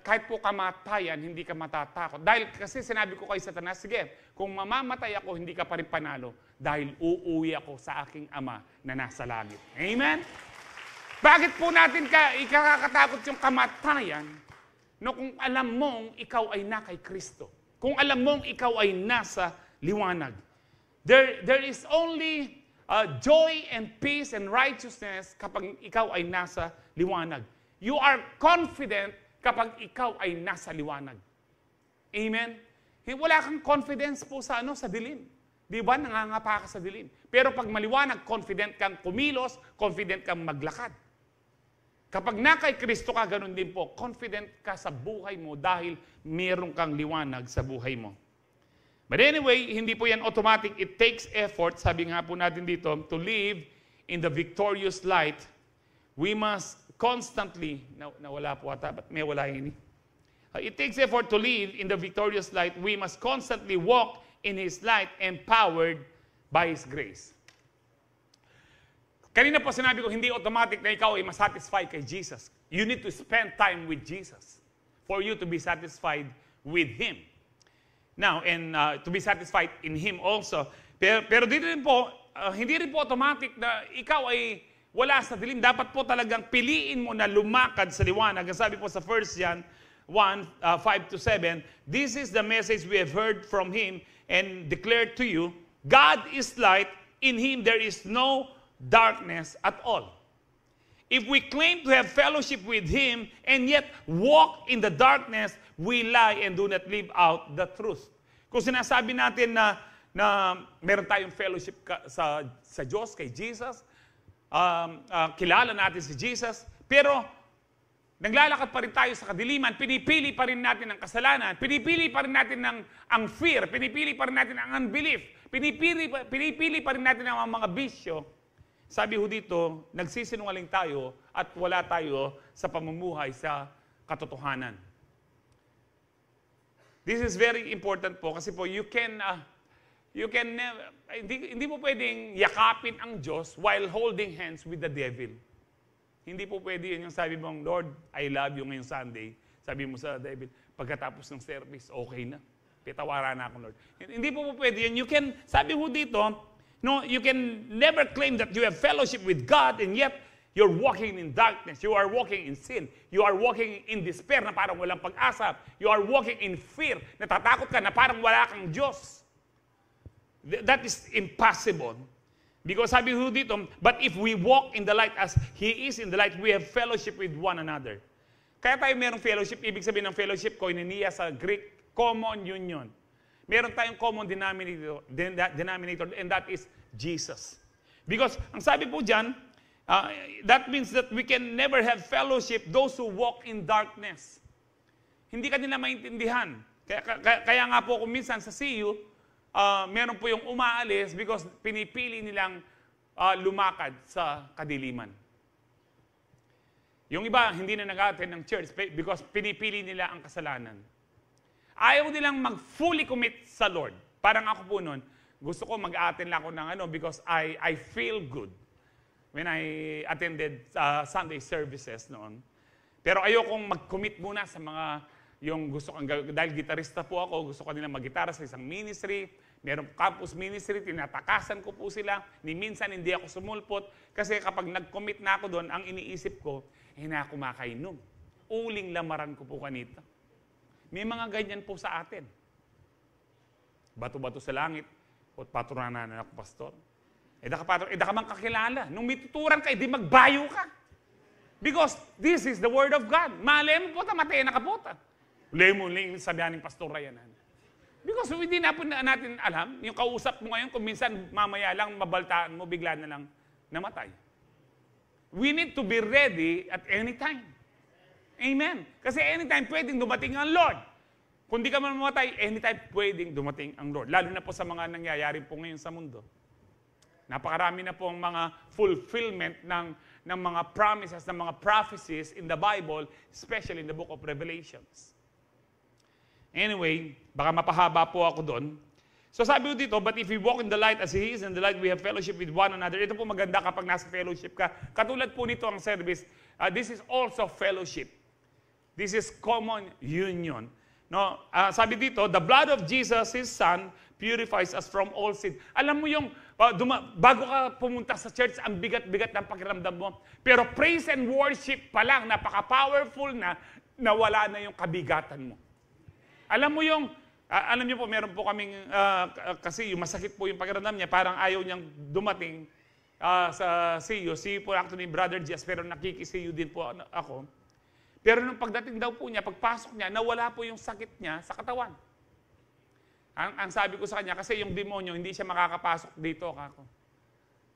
kahit po kamatayan, hindi ka matatakot. Dahil kasi sinabi ko kay Satanas, sige, kung mamamatay ako, hindi ka pa rin panalo. Dahil uuwi ako sa aking Ama na nasa langit. Amen? Bakit po natin ikakakatakot yung kamatayan kung alam mong ikaw ay na kay Kristo? Kung alam mong ikaw ay nasa liwanag. There is only joy and peace and righteousness kapag ikaw ay nasa liwanag. You are confident kapag ikaw ay nasa liwanag. Amen? Wala kang confidence po sa dilim. Di ba? Nangangapa ka sa dilim. Pero pag maliwanag, confident kang kumilos, confident kang maglakad. Kapag na kay Kristo ka, ganun din po, confident ka sa buhay mo dahil meron kang liwanag sa buhay mo. But anyway, hindi po yan automatic. It takes effort, sabi nga po natin dito, to live in the victorious light. We must constantly, nawala po ata, ba't may wala yun? It takes effort to live in the victorious light. We must constantly walk in His light, empowered by His grace. Kanina po sinabi ko, hindi automatic na ikaw ay masatisfy kay Jesus. You need to spend time with Jesus for you to be satisfied with Him. Now, and to be satisfied in Him also. Pero dito rin po, hindi rin po automatic na ikaw ay wala sa dilim. Dapat po talagang piliin mo na lumakad sa liwanag. Ang sabi po sa 1 John 1, 5-7, this is the message we have heard from Him and declared to you, God is light, in Him there is no darkness at all. If we claim to have fellowship with Him and yet walk in the darkness, we lie and do not live out the truth. Kung sinasabi natin na meron tayong fellowship sa Diyos, kay Jesus, kilala natin si Jesus, pero naglalakad pa rin tayo sa kadiliman, pinipili pa rin natin ang kasalanan, pinipili pa rin natin ang fear, pinipili pa rin natin ang unbelief, pinipili pa rin natin ang mga bisyo. Sabi ho dito, nagsisinungaling tayo at wala tayo sa pamumuhay sa katotohanan. This is very important po kasi po hindi mo pwedeng yakapin ang Diyos while holding hands with the devil. Hindi po pwede yun yung sabi mong, Lord, I love you ngayong Sunday. Sabi mo sa devil, pagkatapos ng service, okay na. Pitawaran na ako, Lord. Hindi po pwede yun. You can, sabi mo dito, no, you can never claim that you have fellowship with God and yet you're walking in darkness. You are walking in sin. You are walking in despair na parang walang pag-asa. You are walking in fear. Natatakot ka na parang wala kang Diyos. That is impossible. Because sabi ho dito, but if we walk in the light as He is in the light, we have fellowship with one another. Kaya tayo merong fellowship, ibig sabihin ng fellowship, koinonia sa Greek, common union. Meron tayong common denominator, and that is Jesus. Because ang sabi po dyan, that means that we can never have fellowship those who walk in darkness. Hindi ka nila maintindihan. Kaya nga po kung minsan sa CU, meron po yung umaalis because pinipili nilang lumakad sa kadiliman. Yung iba, hindi na nag-attend ng church because pinipili nila ang kasalanan. Ayaw nilang mag-fully commit sa Lord. Parang ako po noon, gusto ko mag-attend lang ako ng because I feel good when I attended Sunday services noon. Pero ayokong mag-commit muna sa mga, yung gusto kong, dahil gitarista po ako, gusto ko nilang mag-gitara sa isang ministry, merong campus ministry, tinatakasan ko po sila, ni minsan hindi ako sumulpot, kasi kapag nag-commit na ako doon, ang iniisip ko, na ako makainom. Uling lamaran ko po kanito. May mga ganyan po sa atin. Bato-bato sa langit, o paturanan na ako, pastor. Da ka man kakilala. Nung mituturan ka, di magbayo ka. Because this is the word of God. Malay mo po, tamatay na ka po. Lemon, sabihan ng pastor Ryan. Because hindi na po natin alam, yung kausap mo ngayon, kung minsan mamaya lang mabaltaan mo, bigla na lang namatay. We need to be ready at any time. Amen. Kasi anytime pwedeng dumating ang Lord. Kung di ka man mamatay, anytime pwedeng dumating ang Lord. Lalo na po sa mga nangyayari po ngayon sa mundo. Napakarami na po ang mga fulfillment ng mga promises, ng mga prophecies in the Bible, especially in the book of Revelations. Anyway, baka mapahaba po ako doon. So sabi ko dito, but if we walk in the light as He is in the light, we have fellowship with one another. Ito po maganda kapag nasa fellowship ka. Katulad po nito ang service, this is also fellowship. This is common union. No, sabi dito, the blood of Jesus, His Son, purifies us from all sin. Alam mo yung, bago ka pumunta sa church, ang bigat-bigat ng pakiramdam mo. Pero praise and worship pa lang, napaka-powerful na, nawala na yung kabigatan mo. Alam mo yung, alam niyo po, meron po kaming, kasi yung masakit po yung pakiramdam niya, parang ayaw niyang dumating sa CU. CU po actually Brother Jess, pero nakiki-CU din po ako. Pero nung pagdating daw po niya, pagpasok niya, nawala po yung sakit niya sa katawan. Ang sabi ko sa kanya, kasi yung demonyo, hindi siya makakapasok dito, kako.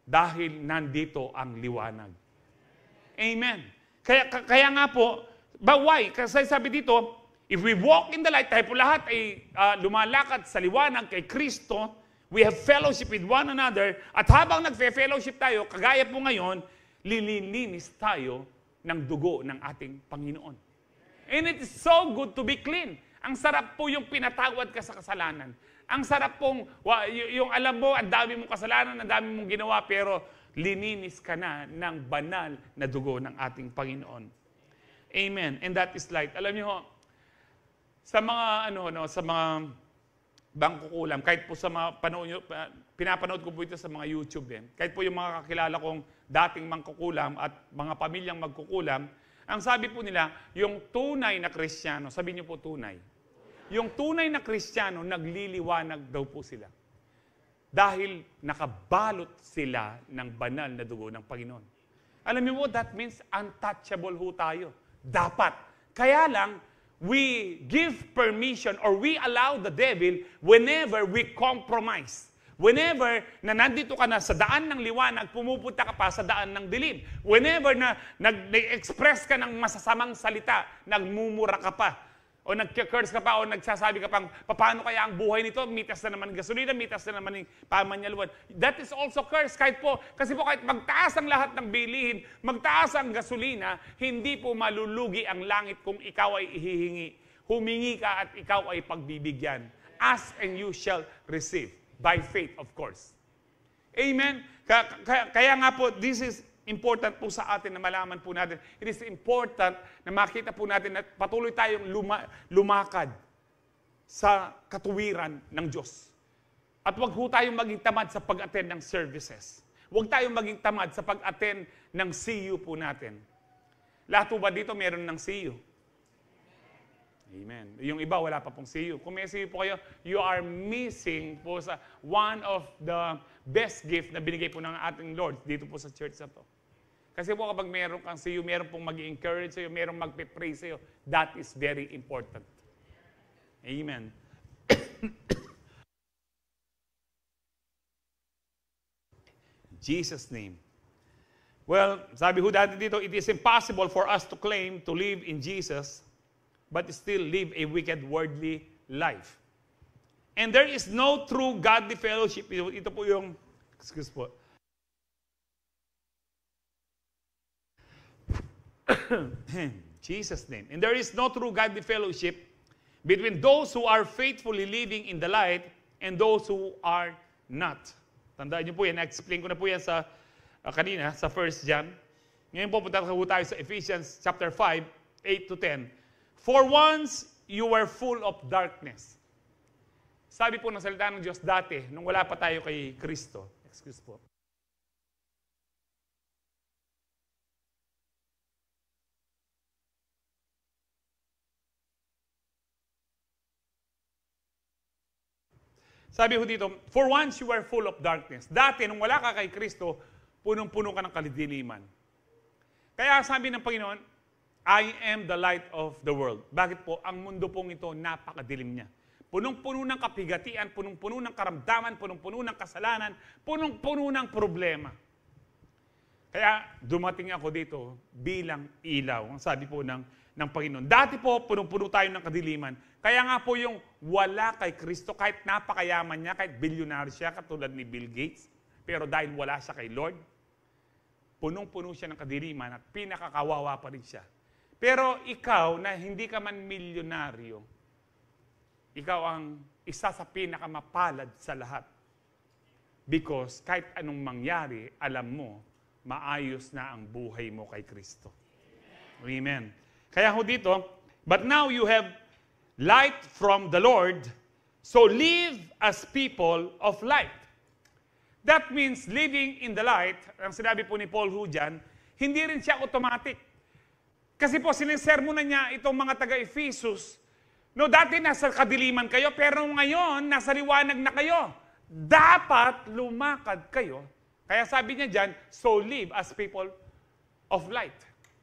Dahil nandito ang liwanag. Amen. Kaya nga po, but why? Kasi sabi dito, if we walk in the light, tayo po lahat ay lumalakad sa liwanag kay Kristo, we have fellowship with one another, at habang nagfe-fellowship tayo, kagaya po ngayon, lilininis tayo ng dugo ng ating Panginoon. And it is so good to be clean. Ang sarap po yung pinatawad ka sa kasalanan. Ang sarap pong, yung alam mo, ang dami mong kasalanan, ang dami mong ginawa, pero lininis ka na ng banal na dugo ng ating Panginoon. Amen. And that is light. Alam niyo, sa mga sa mga bangkukulam, kahit po sa mga pinapanood ko po ito sa mga YouTube din. Kahit po yung mga kakilala kong dating mangkukulam at mga pamilyang magkukulam, ang sabi po nila, yung tunay na Kristiyano, sabi niyo po tunay. Yung tunay na Kristiyano, nagliliwanag daw po sila. Dahil nakabalot sila ng banal na dugo ng Panginoon. Alam niyo po, that means untouchable ho tayo. Dapat. Kaya lang, we give permission or we allow the devil whenever we compromise. Whenever na nandito ka na sa daan ng liwanag, pumupunta ka pa sa daan ng dilim. Whenever na nag-express ka ng masasamang salita, nagmumura ka pa, o nag-curse ka pa, o nagsasabi ka pang, paano kaya ang buhay nito? Mitas na naman gasolina, mitas na naman yung pamanyaluan. That is also curse. Kasi po kahit magtaas ang lahat ng bilihin, magtaas ang gasolina, hindi po malulugi ang langit kung ikaw ay ihihingi. Humingi ka at ikaw ay pagbibigyan. Ask and you shall receive. By faith, of course. Amen? Kaya nga po, this is important po sa atin na malaman po natin. It is important na makita po natin na patuloy tayong lumakad sa katuwiran ng Diyos. At huwag po tayong maging tamad sa pag-attend ng services. Huwag tayong maging tamad sa pag-attend ng CU po natin. Lahat po ba dito meron ng CU? Amen. Yung iba, wala pa pong CU. Kung may CU po kayo, you are missing po sa one of the best gift na binigay po ng ating Lord dito po sa church na to. Kasi po kapag meron kang CU, meron pong mag-encourage sa'yo, meron magpe-pray sa'yo, that is very important. Amen. Jesus' name. Well, sabi ho dati dito, it is impossible for us to claim to live in Jesus but still live a wicked worldly life. And there is no true godly fellowship. Ito po yung, excuse po. Jesus' name. And there is no true godly fellowship between those who are faithfully living in the light and those who are not. Tandaan niyo po yan. Na-explain ko na po yan sa kanina, sa 1 John. Ngayon po, punta tayo sa Ephesians chapter 5, 8 to 10. For once, you were full of darkness. Sabi po ng salita ng Diyos dati, nung wala pa tayo kay Kristo. Excuse po. Sabi ho dito, for once you were full of darkness. Dati, nung wala ka kay Kristo, punong-puno ka ng kalidiliman. Kaya sabi ng Panginoon, I am the light of the world. Bakit po? Ang mundo pong ito, napakadilim niya. Punong-puno ng kapigatian, punong-puno ng karamdaman, punong-puno ng kasalanan, punong-puno ng problema. Kaya dumating ako dito bilang ilaw. Ang sabi po ng Panginoon. Dati po, punong-puno tayo ng kadiliman. Kaya nga po yung wala kay Kristo, kahit napakayaman niya, kahit bilyonaryo siya, katulad ni Bill Gates, pero dahil wala siya kay Lord, punong-puno siya ng kadiliman at pinakakawawa pa rin siya. Pero ikaw na hindi ka man milyonaryo, ikaw ang isa sa pinakamapalad sa lahat. Because kahit anong mangyari, alam mo, maayos na ang buhay mo kay Kristo. Amen. Kaya ho dito, but now you have light from the Lord, so live as people of light. That means living in the light, ang sinabi po ni Paul ho dyan, hindi rin siya automatic. Kasi po, sinisermonan niya itong mga taga-Ephesus. No, dati nasa kadiliman kayo, pero ngayon, nasa liwanag na kayo. Dapat lumakad kayo. Kaya sabi niya dyan, so live as people of light.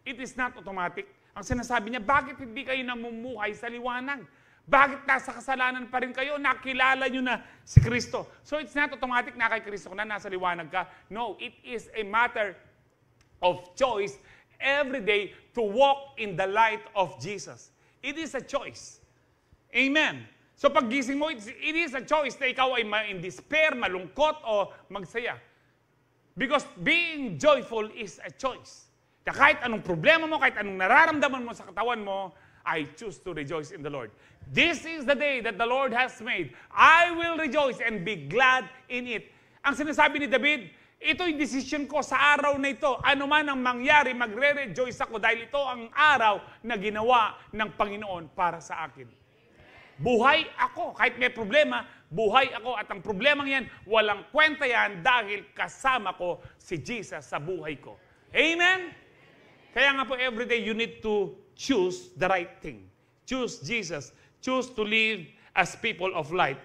It is not automatic. Ang sinasabi niya, bakit hindi kayo namumuhay sa liwanag? Bakit nasa kasalanan pa rin kayo? Nakilala nyo na si Kristo. So it's not automatic na kay Kristo na nasa liwanag ka. No, it is a matter of choice every day to walk in the light of Jesus. It is a choice. Amen. So paggising mo, it is a choice na ikaw ay in despair, malungkot, o magsaya. Because being joyful is a choice. Na kahit anong problema mo, kahit anong nararamdaman mo sa katawan mo, I choose to rejoice in the Lord. This is the day that the Lord has made. I will rejoice and be glad in it. Ang sinasabi ni David, ito'y decision ko sa araw na ito. Ano man ang mangyari, magre-rejoice ako dahil ito ang araw na ginawa ng Panginoon para sa akin. Buhay ako. Kahit may problema, buhay ako. At ang problemang yan, walang kwenta yan dahil kasama ko si Jesus sa buhay ko. Amen? Kaya nga po, everyday you need to choose the right thing. Choose Jesus. Choose to live as people of light.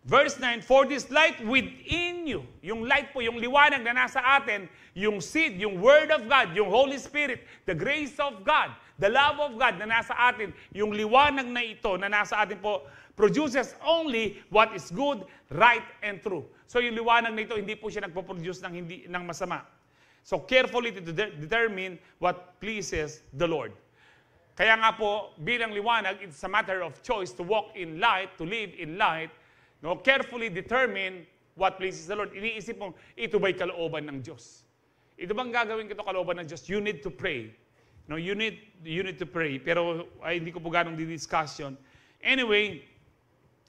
Verse 9, for this light within you, yung light po, yung liwanag na nasa atin, yung seed, yung Word of God, yung Holy Spirit, the grace of God, the love of God na nasa atin, yung liwanag na ito na nasa atin po, produces only what is good, right, and true. So yung liwanag na ito, hindi po siya nagpo-produce ng masama. So carefully to determine what pleases the Lord. Kaya nga po, bilang liwanag, it's a matter of choice to walk in light, to live in light. No, carefully determine what pleases the Lord. Iniisip mo, ito ba'y kalooban ng Diyos? Ito bang gagawin ko ito kalooban ng Diyos? You need to pray. No, you need to pray. Pero hindi ko po ganong di-discussion. Anyway,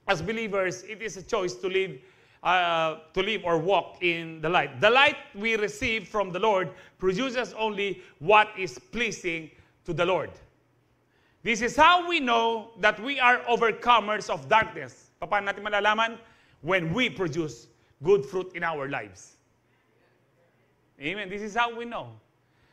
as believers, it is a choice to live to live or walk in the light. The light we receive from the Lord produces only what is pleasing to the Lord. This is how we know that we are overcomers of darkness. Paano natin malalaman? When we produce good fruit in our lives. Amen. This is how we know.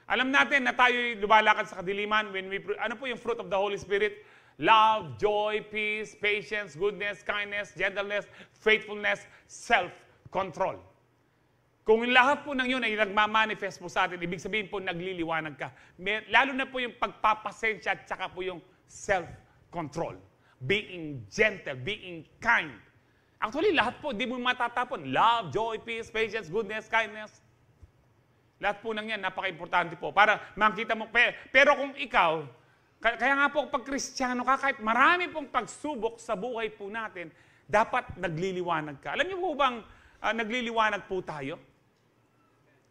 Alam natin na tayo'y lumalakad sa kadiliman when ano po yung fruit of the Holy Spirit? Love, joy, peace, patience, goodness, kindness, gentleness, faithfulness, self-control. Kung lahat po ng yun ay nagmamanifest po sa atin, ibig sabihin po nagliliwanag ka. Lalo na po yung pagpapasensya at saka po yung self-control. Being gentle, being kind. Actually, lahat po, di mo matatapon. Love, joy, peace, patience, goodness, kindness. Lahat po ng yan, napaka-importante po. Para makita mo, pero kung ikaw, kaya nga po pag Kristiyano ka, kahit marami pong pagsubok sa buhay po natin, dapat nagliliwanag ka. Alam niyo po bang nagliliwanag po tayo?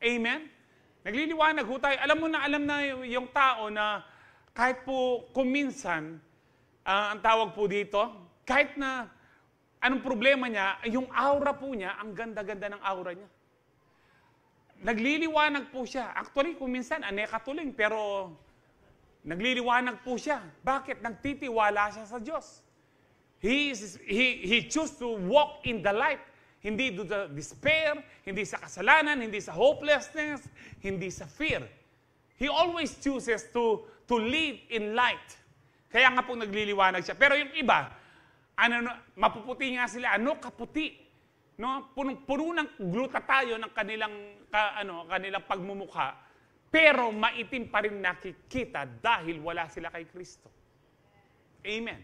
Amen? Nagliliwanag po tayo. Alam na yung tao na kahit po kuminsan, ang tawag po dito, kahit na anong problema niya, yung aura po niya, ang ganda-ganda ng aura niya. Nagliliwanag po siya. Actually, kuminsan, anekatuling, pero nagliliwanag po siya. Bakit? Nagtitiwala siya sa Diyos. He chose to walk in the light. Hindi do the despair, hindi sa kasalanan, hindi sa hopelessness, hindi sa fear. He always chooses to live in light. Kaya nga po nagliliwanag siya. Pero yung iba, mapuputi nga sila. Kaputi. No? Puno ng glutathione ng kanilang pagmumukha. Pero maitim pa rin nakikita dahil wala sila kay Kristo. Amen.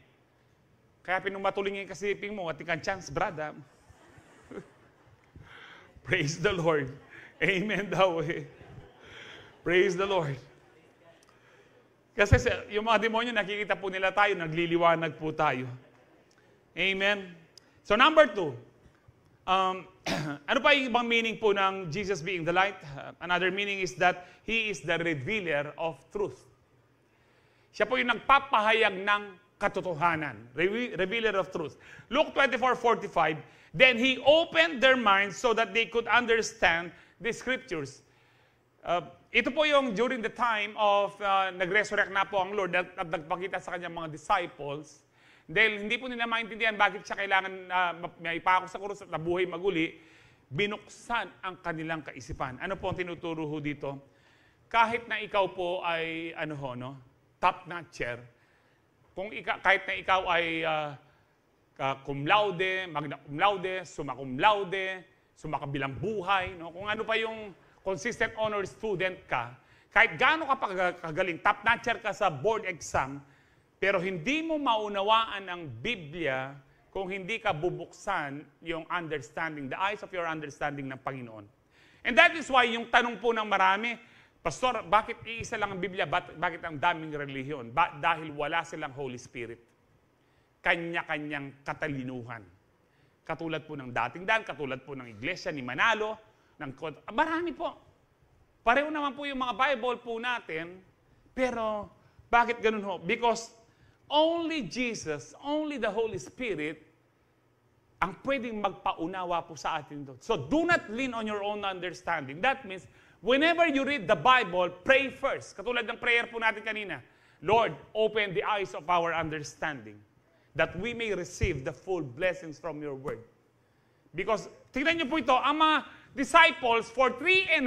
Kaya pinumatuloy ngayon kasi iping mo, ating chance, brada. Praise the Lord. Amen daw eh. Praise the Lord. Kasi yung mga demonyo, nakikita po nila tayo, nagliliwanag po tayo. Amen. So number 2, ano pa yung ibang meaning po ng Jesus being the light? Another meaning is that He is the revealer of truth. Siya po yung nagpapahayag ng katotohanan. Revealer of truth. Luke 24:45, then He opened their minds so that they could understand the Scriptures. Ito po yung during the time of nag-resurrect na po ang Lord at nagpakita sa kanyang mga disciples. Dahil hindi po nila maintindihan bakit siya kailangan may ipako sa krus at nabuhay maguli, binuksan ang kanilang kaisipan. Ano po ang tinuturo ho dito? Kahit na ikaw po ay top-notcher, kahit na ikaw ay cum laude, magna cum laude, summa cum laude, sumakabilang buhay, no? Kung ano pa yung consistent honor student ka, kahit gaano ka kagaling, top-notcher ka sa board exam, pero hindi mo maunawaan ang Biblia kung hindi ka bubuksan yung understanding, the eyes of your understanding ng Panginoon. And that is why yung tanong po ng marami, Pastor, bakit iisa lang ang Biblia? Bakit ang daming relihiyon? Dahil wala silang Holy Spirit. Kanya-kanyang katalinuhan. Katulad po ng dating daan, katulad po ng iglesia ni Manalo, marami po. Pareho naman po yung mga Bible po natin, pero bakit ganun ho? Because only Jesus, only the Holy Spirit, ang pwedeng magpaunawa po sa atin doon. So do not lean on your own understanding. That means, whenever you read the Bible, pray first. Katulad ng prayer po natin kanina. Lord, open the eyes of our understanding that we may receive the full blessings from your word. Because, tingnan niyo po ito, ang mga disciples for 3.5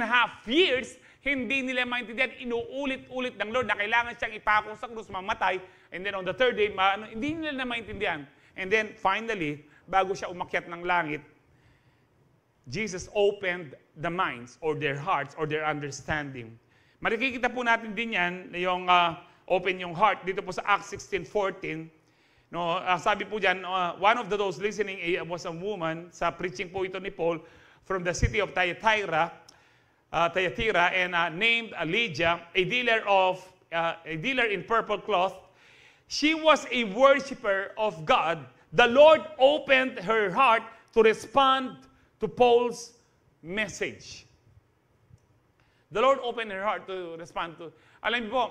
years, hindi nila maintindihan, inuulit-ulit ng Lord na kailangan siyang ipako sa krus, mamatay, and then on the third day, hindi nila na maintindihan. And then, finally, bago siya umakyat ng langit, Jesus opened the minds or their hearts or their understanding. Makikita po natin din yan, yung open yung heart, dito po sa Acts 16:14. No, sabi po dyan, one of those listening was a woman, sa preaching po ito ni Paul, from the city of Thyatira, and named Lydia, a dealer in purple cloth. She was a worshiper of God. The Lord opened her heart to respond to Paul's message. The Lord opened her heart to respond to. Alam niyo po,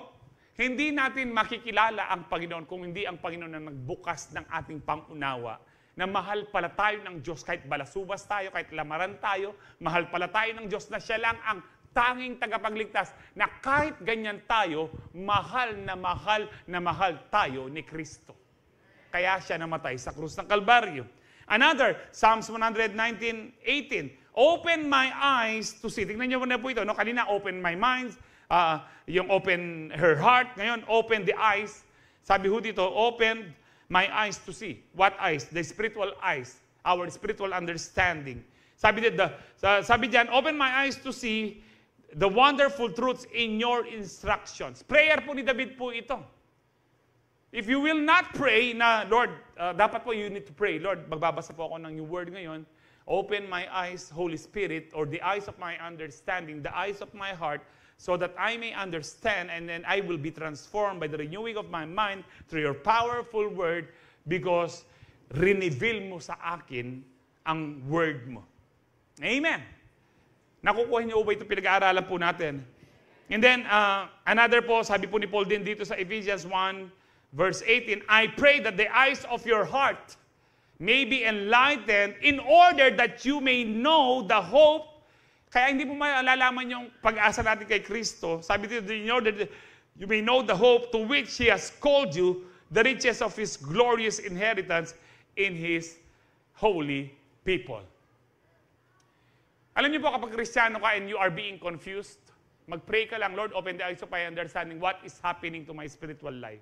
hindi natin makikilala ang Panginoon kung hindi ang Panginoon na nagbukas ng ating pangunawa na mahal pala tayo ng Diyos kahit balasubas tayo, kahit lamaran tayo, mahal pala tayo ng Diyos na siya lang ang tanging tagapagligtas, na kahit ganyan tayo, mahal na mahal tayo ni Kristo. Kaya siya namatay sa krus ng Kalbaryo. Another, Psalms 119:18. Open my eyes to see. Tingnan niyo muna po ito. No? Kanina, open my mind. Yung open her heart. Ngayon, open the eyes. Sabi ho dito, open my eyes to see. What eyes? The spiritual eyes. Our spiritual understanding. Sabi diyan, open my eyes to see the wonderful truths in your instructions. Prayer po ni David po ito. If you will not pray na, Lord, dapat po you need to pray. Lord, magbabasa po ako ng yung word ngayon. Open my eyes, Holy Spirit, or the eyes of my understanding, the eyes of my heart, so that I may understand, and then I will be transformed by the renewing of my mind through your powerful word, because reveal mo sa akin ang word mo. Amen. Nakukuha niyo ba ito pinag-aaralan po natin? And then, another po, sabi po ni Paul din dito sa Ephesians 1, verse 18, I pray that the eyes of your heart may be enlightened in order that you may know the hope. Kaya hindi mo malalaman yung pag-asa natin kay Kristo. Sabi dito, in order that you may know the hope to which He has called you, the riches of His glorious inheritance in His holy people. Alam niyo po, kapag Kristiyano ka and you are being confused, mag-pray ka lang, Lord, open the eyes of my understanding. What is happening to my spiritual life?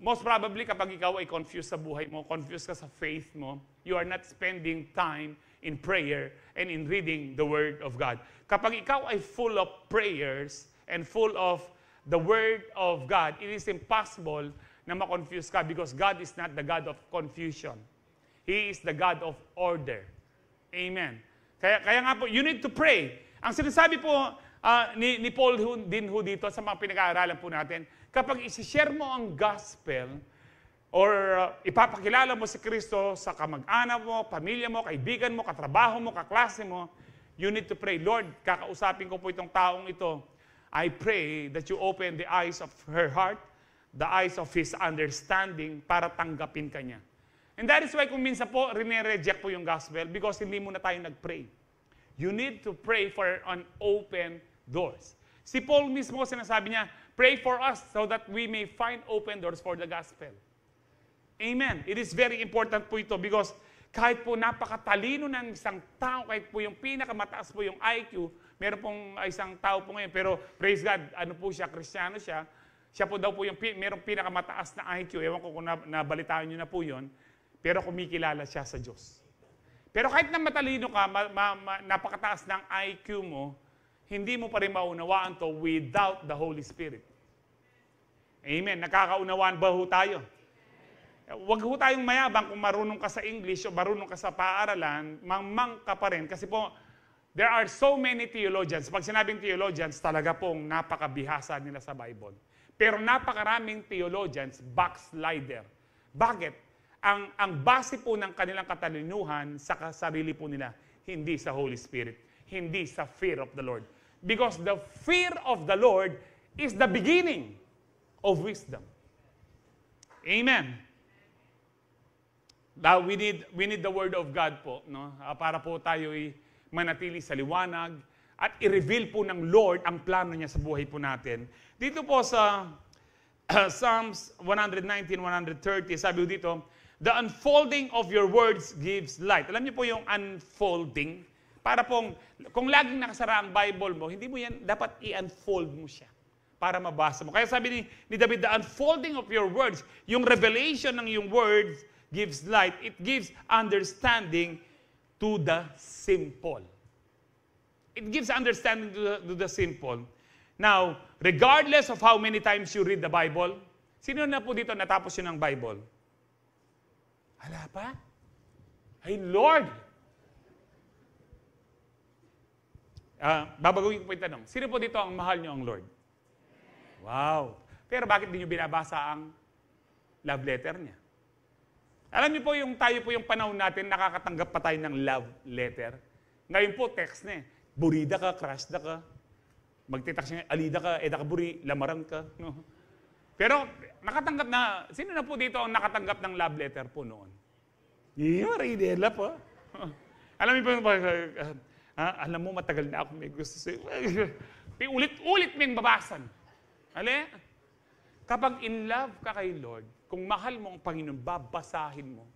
Most probably, kapag ikaw ay confused sa buhay mo, confused ka sa faith mo, you are not spending time in prayer and in reading the Word of God. Kapag ikaw ay full of prayers and full of the Word of God, it is impossible na ma-confuse ka because God is not the God of confusion. He is the God of order. Amen. Kaya nga po, you need to pray. Ang sinasabi po ni Paul din dito sa mga pinag-aaralan po natin, kapag isi-share mo ang gospel or ipapakilala mo si Kristo sa kamag-anak mo, pamilya mo, kaibigan mo, katrabaho mo, kaklase mo, you need to pray, Lord, kakausapin ko po itong taong ito. I pray that you open the eyes of her heart, the eyes of his understanding para tanggapin ka niya. And that is why kung minsan po, reject po yung gospel because hindi muna tayo nag-pray. You need to pray for an open doors. Si Paul mismo sinasabi niya, pray for us so that we may find open doors for the gospel. Amen. It is very important po ito because kahit po napakatalino ng isang tao, kahit po yung pinakamataas po yung IQ, meron pong isang tao po ngayon, pero praise God, ano po siya, Kristiyano siya, siya po daw po yung merong pinakamataas na IQ, ewan ko kung nabalitaan nyo na po yun, pero kumikilala siya sa Diyos. Pero kahit na matalino ka, napakataas ng IQ mo, hindi mo pa rin maunawaan to without the Holy Spirit. Amen. Nakakaunawaan ba ho tayo? Huwag ho tayong mayabang kung marunong ka sa English o marunong ka sa paaralan, mangmang ka pa rin. Kasi po, there are so many theologians. Pag sinabing theologians, talaga pong napakabihasa nila sa Bible. Pero napakaraming theologians, backslider. Bakit? Ang base po ng kanilang katalinuhan sa sarili po nila, hindi sa Holy Spirit, hindi sa fear of the Lord. Because the fear of the Lord is the beginning of wisdom. Amen. Now, we need the Word of God po, no? Para po tayo manatili sa liwanag at i-reveal po ng Lord ang plano niya sa buhay po natin. Dito po sa Psalms 119, 130, sabi dito, the unfolding of your words gives light. Alam niyo po yung unfolding? Para pong, kung laging nakasara ang Bible mo, hindi mo yan, dapat i-unfold mo siya para mabasa mo. Kaya sabi ni David, the unfolding of your words, yung revelation ng yung words gives light. It gives understanding to the simple. It gives understanding to the simple. Now, regardless of how many times you read the Bible, sino na po dito natapos yun ng Bible? Hala pa? Ay, Lord! Babaguhin ko po yung tanong. Sino po dito ang mahal nyo ang Lord? Wow! Pero bakit di nyo binabasa ang love letter niya? Alam niyo po yung tayo po yung panahon natin, nakakatanggap pa tayo ng love letter. Ngayon po, text na eh. Burida ka, crush na ka. Magtitext niya, alida ka, eda ka buri, lamaran ka. No? Pero nakatanggap na, sino na po dito ang nakatanggap ng love letter po noon? Yung Marinela po. Alam mo po, alam mo, matagal na ako may gusto sa'yo. Ulit-ulit may babasan. Ali? Kapag in love ka kay Lord, kung mahal mo ang Panginoon, babasahin mo.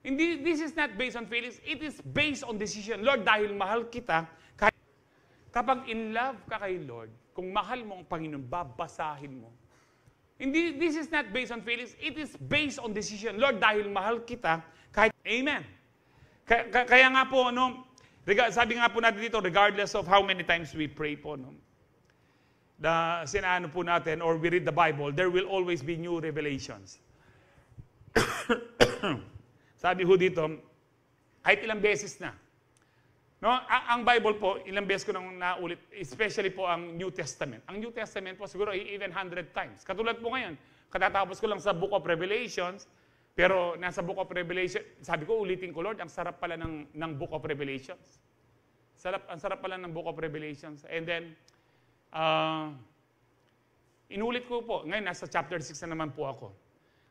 Hindi, this is not based on feelings, it is based on decision. Lord, dahil mahal kita, kapag in love ka kay Lord, kung mahal mo ang Panginoon, babasahin mo. Hindi, this is not based on feelings, it is based on decision. Lord, dahil mahal kita, kahit, amen. Kaya nga po, sabi nga po natin dito, regardless of how many times we pray po, na sinaano po natin, or we read the Bible, there will always be new revelations. Sabi ho dito, kahit ilang beses na. Ang Bible po, ilang beses ko nang naulit, especially po ang New Testament. Ang New Testament po siguro even 100 times. Katulad po ngayon, katatapos ko lang sa Book of Revelations, pero nasa Book of Revelation, sabi ko, ulitin ko, Lord, ang sarap pala ng Book of Revelations. Ang sarap pala ng Book of Revelations. And then, inulit ko po, ngayon nasa chapter 6 na naman po ako.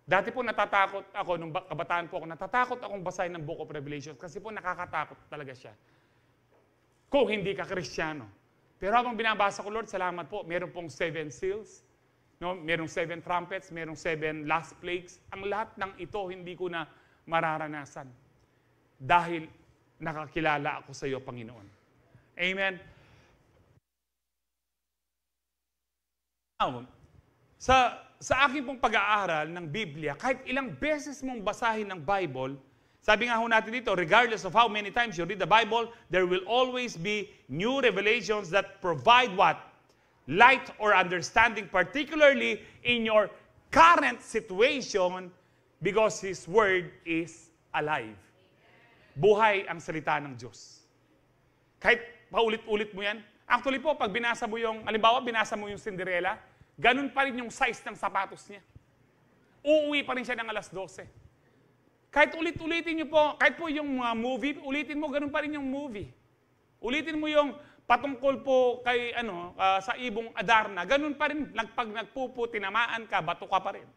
Dati po natatakot ako, nung kabataan po ako, natatakot akong basahin ng Book of Revelation kasi po nakakatakot talaga siya. Kung hindi ka Kristiyano. Pero habang binabasa ko, Lord, salamat po, meron pong 7 seals, merong 7 trumpets, merong 7 last plagues. Ang lahat ng ito hindi ko na mararanasan. Dahil nakakilala ako sa iyo, Panginoon. Amen. Sa aking pong pag-aaral ng Biblia, kahit ilang beses mong basahin ng Bible, sabi nga ho natin dito, regardless of how many times you read the Bible, there will always be new revelations that provide what? Light or understanding, particularly in your current situation, because His Word is alive. Buhay ang salita ng Diyos. Kahit paulit-ulit mo yan. Actually po, pag binasa mo yung, halimbawa, binasa mo yung Cinderella, ganun pa rin yung size ng sapatos niya. Uuwi pa rin siya ng alas 12. Kahit ulit-ulitin niyo po, kahit po yung movie, ulitin mo, ganun pa rin yung movie. Ulitin mo yung patungkol po kay, sa ibong Adarna, ganun pa rin, pag nagpupo, tinamaan ka, bato ka pa rin.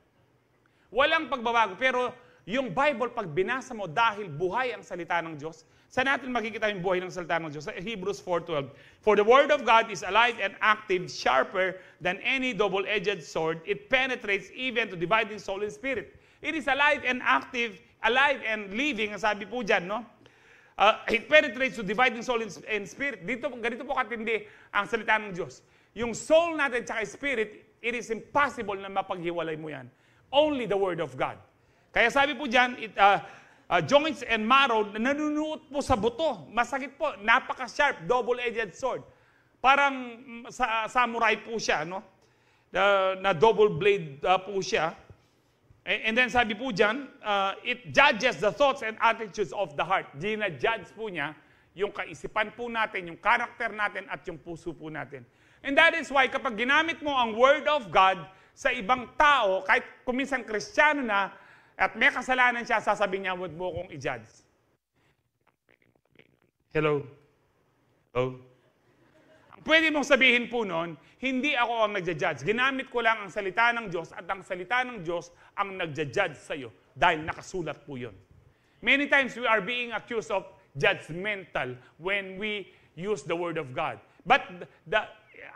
Walang pagbabago, pero yung Bible, pag binasa mo, dahil buhay ang salita ng Diyos, saan natin makikita yung buhay ng salita ng Diyos? Sa Hebrews 4:12. For the word of God is alive and active, sharper than any double-edged sword. It penetrates even to dividing soul and spirit. It is alive and active, alive and living, ang sabi po dyan, no? It penetrates to dividing soul and spirit. Ganito po katindi ang salita ng Diyos. Yung soul natin at spirit, it is impossible na mapaghiwalay mo yan. Only the word of God. Kaya sabi po dyan, joints and marrow, nanunuot po sa buto. Masakit po, napaka-sharp, double-edged sword. Parang samurai po siya, no? Na double blade po siya. And then sabi po dyan, it judges the thoughts and attitudes of the heart. Gina-judge po niya yung kaisipan po natin, yung karakter natin, at yung puso po natin. And that is why kapag ginamit mo ang Word of God sa ibang tao, kahit kuminsan Kristiyano na, at may kasalanan siya, sasabihin niya, huwag mo kong i-judge. Hello? Hello? Pwede mong sabihin po noon, hindi ako ang nagja-judge. Ginamit ko lang ang salita ng Diyos at ang salita ng Diyos ang nagja-judge sa iyo dahil nakasulat po yun. Many times we are being accused of judgmental when we use the Word of God. But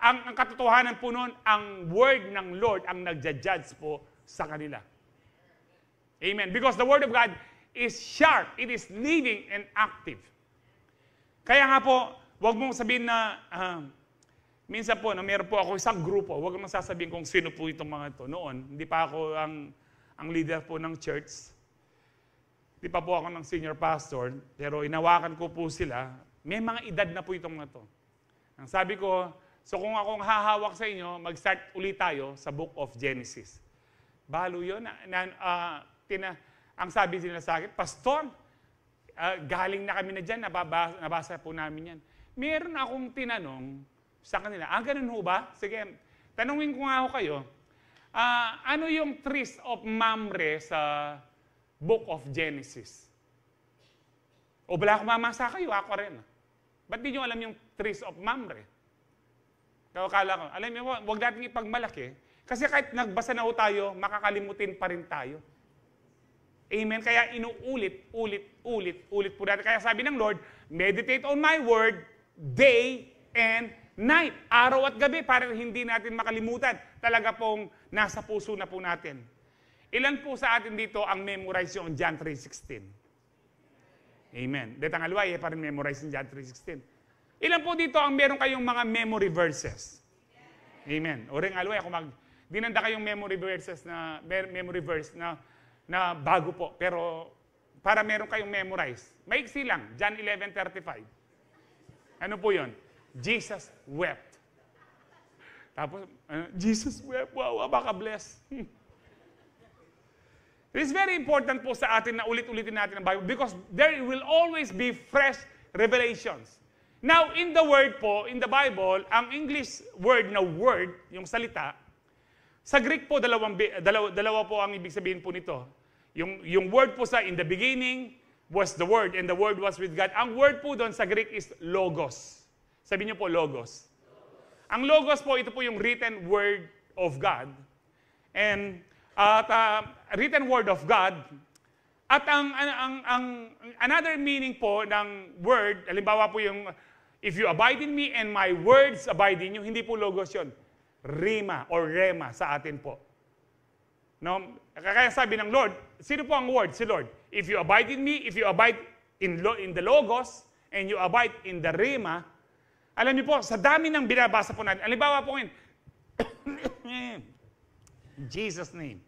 ang katotohanan po noon, ang Word ng Lord ang nagja-judge po sa kanila. Amen. Because the Word of God is sharp. It is living and active. Kaya nga po, huwag mong sabihin na, minsan po, meron po ako isang grupo, huwag mong sasabihin kung sino po itong mga ito. Noon, hindi pa ako ang leader po ng church. Hindi pa po ako ng senior pastor, pero inawakan ko po sila. May mga edad na po itong mga ito. Ang sabi ko, so kung akong hahawak sa inyo, mag-start ulit tayo sa Book of Genesis. Balo yun. Ang sabi nila sa akin, Pastor, galing na kami na dyan, nabasa po namin yan. Meron akong tinanong sa kanila, ganun ho ba? Sige, tanungin ko nga ho kayo, ano yung trees of Mamre sa Book of Genesis? O bala akong mamasa kayo, ako rin. Ba't di nyo alam yung trees of Mamre? Kala ko, alam niyo, huwag natin ipagmalaki. Kasi kahit nagbasa na ho tayo, makakalimutin pa rin tayo. Amen? Kaya inuulit po natin. Kaya sabi ng Lord, meditate on my word day and night. Araw at gabi para hindi natin makalimutan. Talaga pong nasa puso na po natin. Ilan po sa atin dito ang memorize yung John 3:16? Amen. Detang alway, para memorize yung John 3:16. Ilan po dito ang meron kayong mga memory verses? Amen. O ring alway, kung dinanda kayong memory verse na bago po, pero para meron kayong memorize. Maiksi lang, John 11:35. Ano po yun? Jesus wept. Tapos, Jesus wept. Wow, baka bless. It is very important po sa atin na ulit-ulitin natin ang Bible because there will always be fresh revelations. Now, in the word po, in the Bible, ang English word na word, yung salita, sa Greek po, dalawa po ang ibig sabihin po nito. Yung word po sa in the beginning was the word and the word was with God. Ang word po doon sa Greek is logos. Sabi niyo po logos. Ang logos po, ito po yung written word of God. And written word of God. At ang another meaning po ng word, halimbawa po yung if you abide in me and my words abide in you, hindi po logos yun. Rima or rema sa atin po. No? Kaya sabi ng Lord, sino po ang word? Si Lord. If you abide in me, if you abide in the logos, and you abide in the rema, alam niyo po, sa dami ng binabasa po natin, halimbawa po ngayon, in Jesus' name.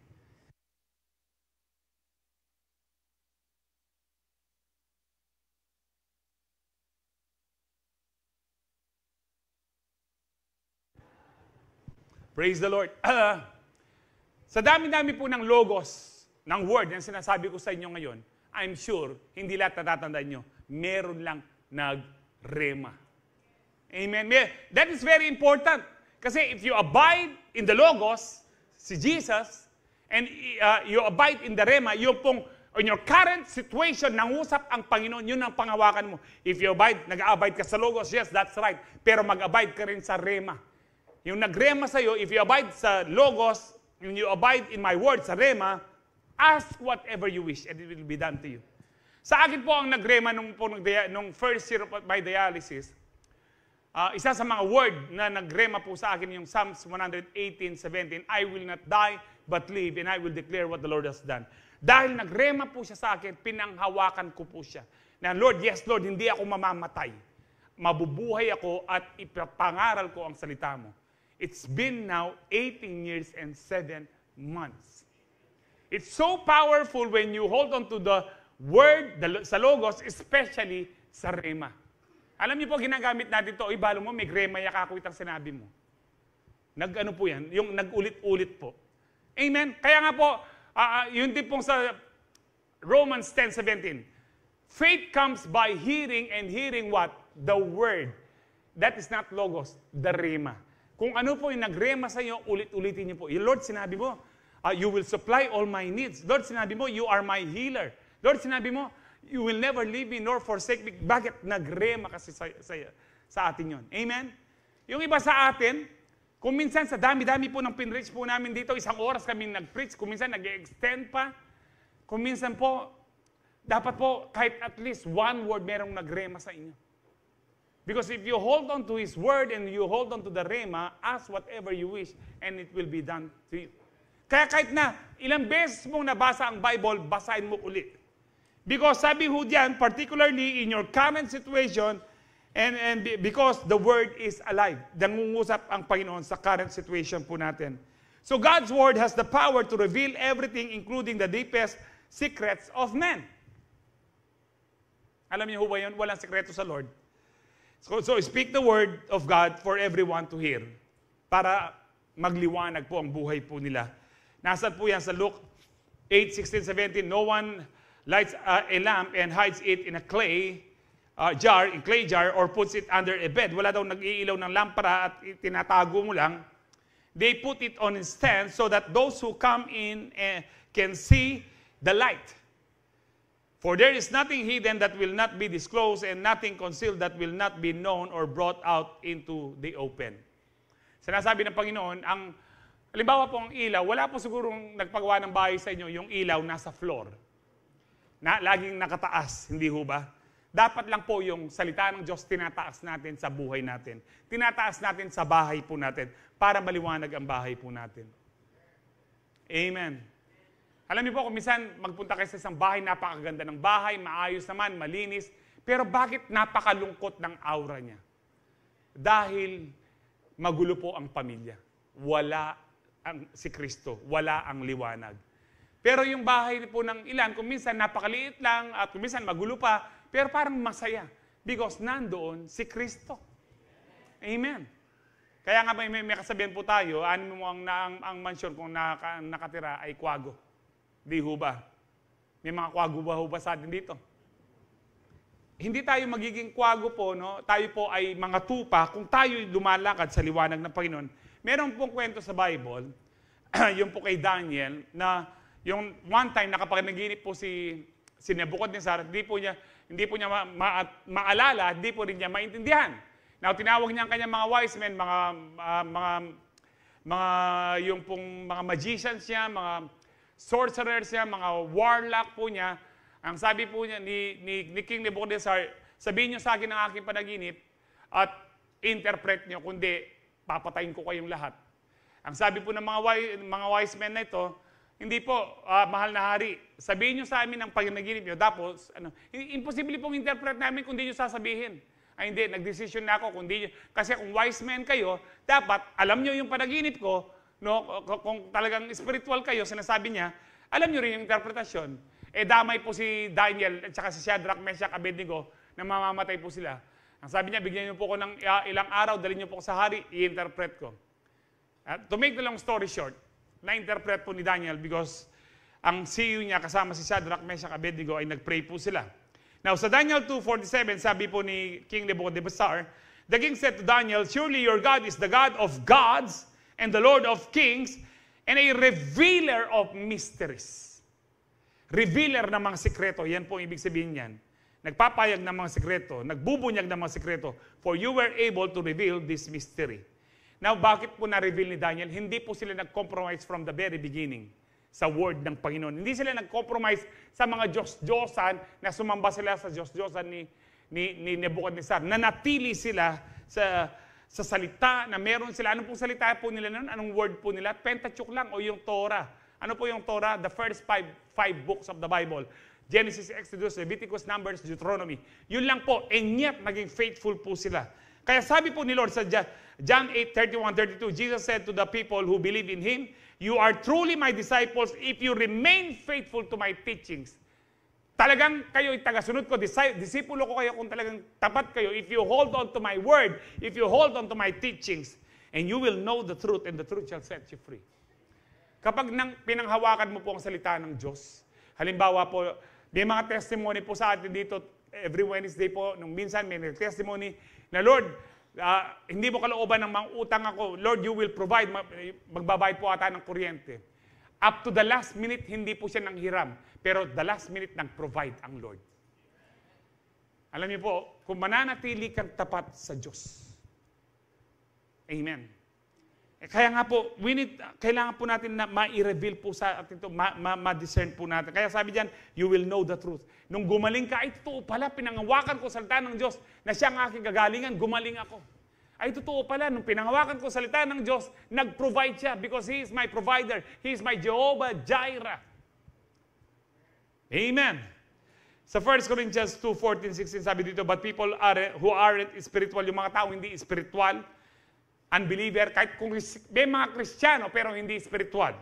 Praise the Lord. Sa dami-dami po ng logos, ng word, yung sinasabi ko sa inyo ngayon, I'm sure, hindi lahat natatandaan nyo, meron lang nag-rema. Amen? That is very important. Kasi if you abide in the logos, si Jesus, and you abide in the rema, yung pong, in your current situation, nangusap ang Panginoon, yun ang pangawakan mo. If you abide, nag-abide ka sa logos, yes, that's right. Pero mag-abide ka rin sa rema. Yung nag-rema sa'yo, if you abide sa logos, when you abide in my word, sa rema, ask whatever you wish and it will be done to you. Sa akin po ang nag-rema nung first year of my dialysis, isa sa mga word na nag-rema po sa akin yung Psalms 118:17, I will not die but live and I will declare what the Lord has done. Dahil nag-rema po siya sa akin, pinanghawakan ko po siya. Na Lord, yes Lord, hindi ako mamamatay. Mabubuhay ako at ipapangaral ko ang salita mo. It's been now 18 years and 7 months. It's so powerful when you hold on to the word, sa logos, especially sa rema. Alam niyo po, ginagamit natin ito, balo mo, may rema yakakwit ang sinabi mo. Nag-ano po yan, yung nag-ulit-ulit po. Amen? Kaya nga po, yun din pong sa Romans 10:17. Faith comes by hearing and hearing what? The word. That is not logos, the rema. Kung ano po yung nagrema sa inyo, ulit-ulitin niyo po. Lord, sinabi mo, you will supply all my needs. Lord, sinabi mo, you are my healer. Lord, sinabi mo, you will never leave me nor forsake me. Bakit nagrema kasi sa atin yun? Amen? Yung iba sa atin, kung minsan sa dami-dami po ng pinreach po namin dito, 1 oras kami nag-preach, kung minsan nag-extend pa, kung minsan po, dapat po kahit at least one word merong nagrema sa inyo. Because if you hold on to His word and you hold on to the rema, ask whatever you wish and it will be done to you. Kaya kahit na ilang beses mong nabasa ang Bible, basahin mo ulit. Because sabi ho diyan, particularly in your current situation, and because the word is alive. Nangungusap ang Panginoon sa current situation po natin. So God's word has the power to reveal everything, including the deepest secrets of men. Alam niyo ho ba yun? Walang sekreto sa Lord. So speak the word of God for everyone to hear. Para magliwanag po ang buhay po nila. Nasaan po yan sa Luke 8:16-17, no one lights a lamp and hides it in a clay jar, or puts it under a bed. Wala daw nag-iilaw ng lampara at tinatago mo lang. They put it on a stand so that those who come in can see the light. For there is nothing hidden that will not be disclosed and nothing concealed that will not be known or brought out into the open. Sinasabi ng Panginoon, halimbawa po ang ilaw, wala po sigurong nagpagawa ng bahay sa inyo, yung ilaw nasa floor. na laging nakataas, hindi ho ba? Dapat lang po yung salita ng Diyos tinataas natin sa buhay natin. Tinataas natin sa bahay po natin para maliwanag ang bahay po natin. Amen. Alam niyo po, kung minsan magpunta kayo sa isang bahay, napakaganda ng bahay, maayos naman, malinis, pero bakit napakalungkot ng aura niya? Dahil magulo po ang pamilya. Wala si Kristo, wala ang liwanag. Pero yung bahay po ng ilan, kung minsan napakaliit lang at kung minsan magulo pa, pero parang masaya because nandoon si Kristo. Amen. Kaya nga may kasabihan po tayo, ano mo ang mansyon kung nakatira ay kwago. Di ho ba? May mga kwago ba ho ba sa atin dito? Hindi tayo magiging kwago po, no? Tayo po ay mga tupa kung tayo lumalakad sa liwanag ng Panginoon. Meron pong kwento sa Bible, yung po kay Daniel, na yung one time nakapanaginip po si Nebuchadnezzar, hindi po niya maalala, hindi po rin niya maintindihan. Now, tinawag niya ang kanyang mga wise men, yung pong mga magicians niya, mga sorcerers niya, mga warlock po niya. Ang sabi po niya ni King Nebuchadnezzar, sabihin niyo sa akin ang aking panaginip at interpret niyo, kundi papatayin ko kayong lahat. Ang sabi po ng mga wise men na ito, hindi po, mahal na hari, sabihin niyo sa amin ang panaginip niyo, tapos, imposible pong interpret namin kung di niyo sasabihin. Ay hindi, nagdesisyon na ako, kasi kung wise men kayo, dapat alam niyo yung panaginip ko, no, kung talagang spiritual kayo, sinasabi niya, alam niyo rin yung interpretasyon. Damay po si Daniel at saka si Shadrach, Meshach, Abednego na mamamatay po sila. Ang sabi niya, bigyan niyo po ko ng ilang araw, dalhin niyo po ko sa hari, i-interpret ko. To make the long story short, na-interpret po ni Daniel because ang CEO niya kasama si Shadrach, Meshach, Abednego ay nag-pray po sila. Now, sa Daniel 2:47, sabi po ni King Nebuchadnezzar, the king said to Daniel, surely your God is the God of gods and the Lord of kings and a revealer of mysteries. Revealer ng mga sekreto, yan po ibig sabihin niyan. Nagpapayag ng mga sekreto, nagbubunyag ng mga sekreto, for you were able to reveal this mystery. Now, bakit po na-reveal ni Daniel? Hindi po sila nag-compromise from the very beginning sa word ng Panginoon. Hindi sila nag-compromise sa mga Diyos-Diyosan na sumamba sila sa Diyos-Diyosan ni Nebuchadnezzar. Nanatili sila sa salita na meron sila. Anong pong salita po nila noon? Anong word po nila? Pentateuch lang o yung Torah. Ano po yung Torah? The first five books of the Bible. Genesis, Exodus, Leviticus, Numbers, Deuteronomy. Yun lang po. And yet, naging faithful po sila. Kaya sabi po ni Lord sa John 8:31-32, Jesus said to the people who believe in Him, you are truly my disciples if you remain faithful to my teachings. Talagang kayo ay tagasunod ko, disipulo ko kayo kung talagang tapat kayo. If you hold on to my word, if you hold on to my teachings, and you will know the truth, and the truth shall set you free. Kapag pinanghawakan mo po ang salita ng Diyos, halimbawa po, may mga testimony po sa atin dito, every Wednesday po, nung minsan may testimony na, Lord, hindi mo kalooban ng mga utang ako, Lord, you will provide, magbabayad po ata ng kuryente. Up to the last minute, hindi po siya nanghiram, pero the last minute, nag-provide ang Lord. Alam niyo po, kung mananatili kang tapat sa Diyos, amen. Kaya nga po, kailangan po natin na ma-reveal po sa atin ito, ma-discern po natin. Kaya sabi diyan, you will know the truth. Nung gumaling ka, ay totoo pala, pinangawakan ko salita ng Diyos na siya ang aking gagalingan, gumaling ako. Ay totoo pala, nung pinangawakan ko salita ng Diyos, nag-provide siya because He is my provider. He is my Jehovah Jireh. Amen. Sa 1 Corinthians 2:14-16, sabi dito, but people who aren't spiritual, yung mga tao hindi spiritual, unbeliever, kahit kung may mga Kristiyano pero hindi spiritual.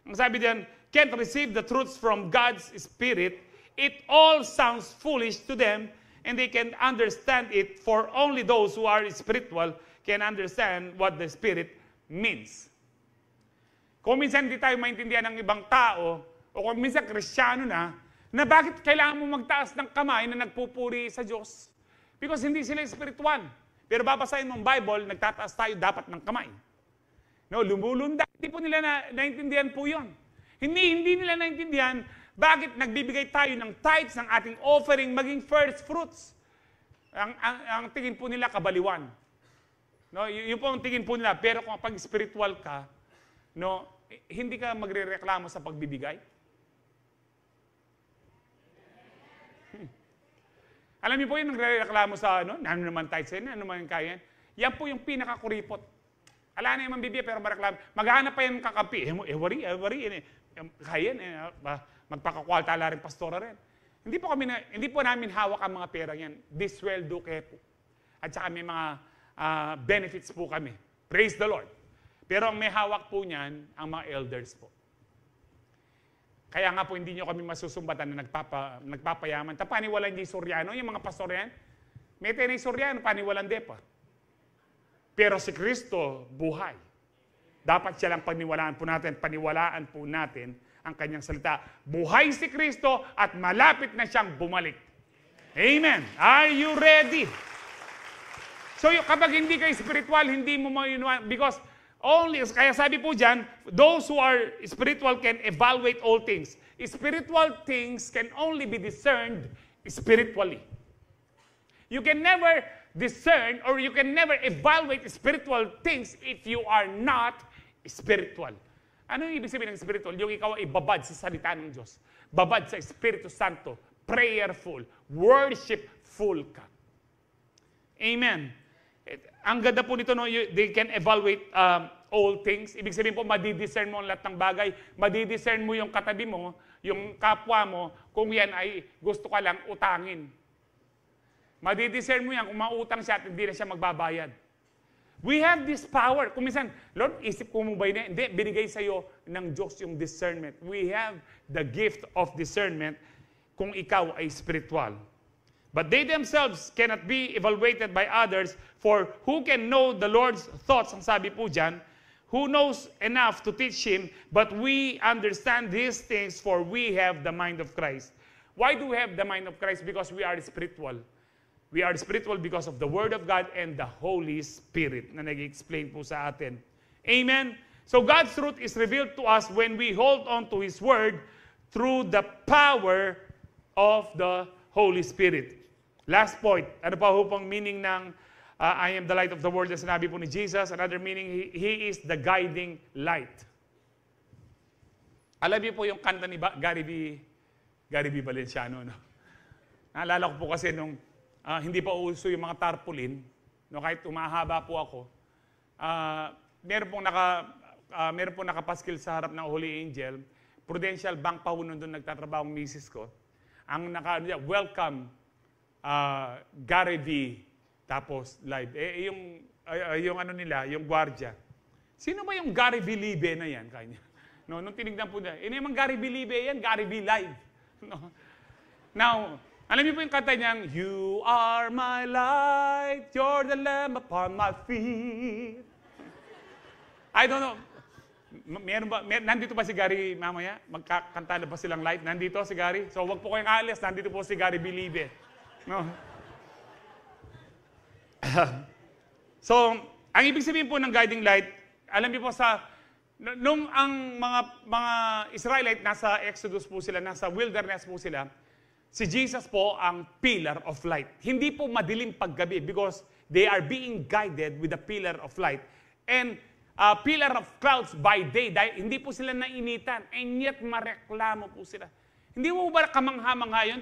Ang sabi diyan, can't receive the truths from God's Spirit, it all sounds foolish to them and they can understand it, for only those who are spiritual can understand what the Spirit means. Kung minsan hindi tayo maintindihan ng ibang tao o kung minsan Kristiyano na bakit kailangan mo magtaas ng kamay na nagpupuri sa Diyos? Because hindi sila spiritual. Pero babasahin mo ang Bible, nagtataas tayo dapat ng kamay. No, lumulunda. Hindi po nila naintindihan po yun. Hindi nila naintindihan bakit nagbibigay tayo ng tithes ng ating offering maging first fruits. Ang tingin po nila kabaliwan. No, yun po ang tingin po nila. Pero kung pag spiritual ka, no, hindi ka magrereklamo sa pagbibigay. Alam niyo po yung nagreklamo sa ano naman tayo sa ano naman kaya. Yan po yung pinakakuripot. Ala na yung bibigay pero mareklamo. Maghahanap pa yan kakampi. Wari. Kaya magpakakwalta la rin pastora rin. Hindi po namin hawak ang mga pera yan. Disweldo ke po. At saka may mga benefits po kami. Praise the Lord. Pero ang may hawak po niyan, ang mga elders po. Kaya nga po hindi nyo kami masusumbatan na nagpapayaman. Paniwalan di Soriano, yung mga pastor yan. May tenay Soriano, paniwalan de pa. Pero si Kristo, buhay. Dapat siya lang paniwalaan po natin ang kanyang salita. Buhay si Kristo at malapit na siyang bumalik. Amen. Are you ready? So kapag hindi kayo spiritual, hindi mo because kaya sabi po dyan, those who are spiritual can evaluate all things. Spiritual things can only be discerned spiritually. You can never discern or you can never evaluate spiritual things if you are not spiritual. Ano yung ibig sabihin ng spiritual? Yung ikaw ay babad sa salita ng Diyos. Babad sa Espiritu Santo. Prayerful. Worshipful ka. Amen. Ang ganda po nito, no, they can evaluate all things. Ibig sabihin po, madidiscern mo ang lahat ng bagay. Madidiscern mo yung katabi mo, yung kapwa mo, kung yan ay gusto ka lang utangin. Madidiscern mo yan kung mautang siya at hindi na siya magbabayad. We have this power. Kung minsan, Lord, isip ko mo ba yun? Hindi, binigay sa'yo ng Diyos yung discernment. We have the gift of discernment kung ikaw ay spiritual. But they themselves cannot be evaluated by others, for who can know the Lord's thoughts? Ang sabi po dyan, who knows enough to teach Him, but we understand these things, for we have the mind of Christ. Why do we have the mind of Christ? Because we are spiritual. We are spiritual because of the Word of God and the Holy Spirit na nag-explain po sa atin. Amen? So God's truth is revealed to us when we hold on to His Word through the power of the Holy Spirit. Last point, ano pa ho pang meaning ng I am the light of the world na sinabi po ni Jesus? Another meaning, He is the guiding light. Alam niyo po yung kanta ni Gary B. Valenciano, no? Naalala ko po kasi nung hindi pa uso yung mga tarpaulin, no, kahit umahaba po ako, meron pong nakapaskil sa harap ng Holy Angel, Prudential Bank pa ho doon nagtatrabaho ang misis ko. Ang welcome, Gary V. Tapos live. Yung ano nila, yung gwardiya. Sino ba yung Gary V. Libe na yan? Kanya? No, nung tinignan po na, naman Gary V. Libe yan, Gary V. Live. No? Now, alam niyo po yung kanta niyang, You are my light, you're the lamp upon my feet. I don't know. Nandito ba si Gary mamaya? Magkakanta na ba silang light? Nandito si Gary? So wag po kayong alis, nandito po si Gary Bilibe. No? So, ang ibig sabihin po ng guiding light, alam niyo po nung ang mga Israelite nasa Exodus po sila, nasa wilderness po sila, si Jesus po ang pillar of light. Hindi po madilim paggabi because they are being guided with the pillar of light. And pillar of clouds by day, dahil hindi po sila nainitan, and yet mareklamo po sila. Hindi mo ba kamangha-mangha yun?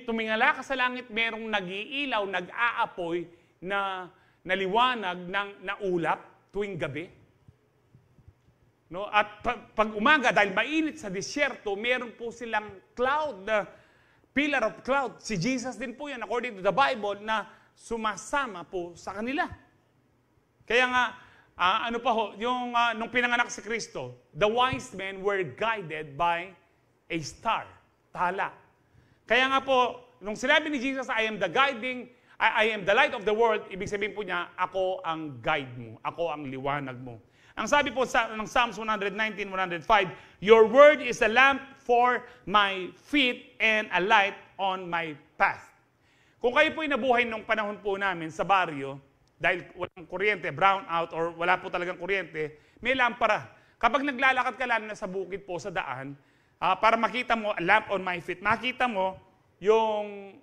Tumingala ka sa langit, merong nag-iilaw, nag-aapoy na liwanag na ulap tuwing gabi. No? At pag umaga, dahil mainit sa disyerto, meron po silang cloud, pillar of cloud. Si Jesus din po yan, according to the Bible, na sumasama po sa kanila. Kaya nga, ano pa ho, yung nung pinanganak si Kristo, the wise men were guided by a star, tala. Kaya nga po, nung sinabi ni Jesus, I am the light of the world, ibig sabihin po niya, ako ang guide mo, ako ang liwanag mo. Ang sabi po ng Psalms 119, 105, Your word is a lamp for my feet and a light on my path. Kung kayo po'y nabuhay nung panahon po namin sa baryo, dahil walang kuryente, brown out, or wala po talagang kuryente, may lampara. Kapag naglalakad ka lang sa bukid po, sa daan, para makita mo, lamp on my feet, makita mo yung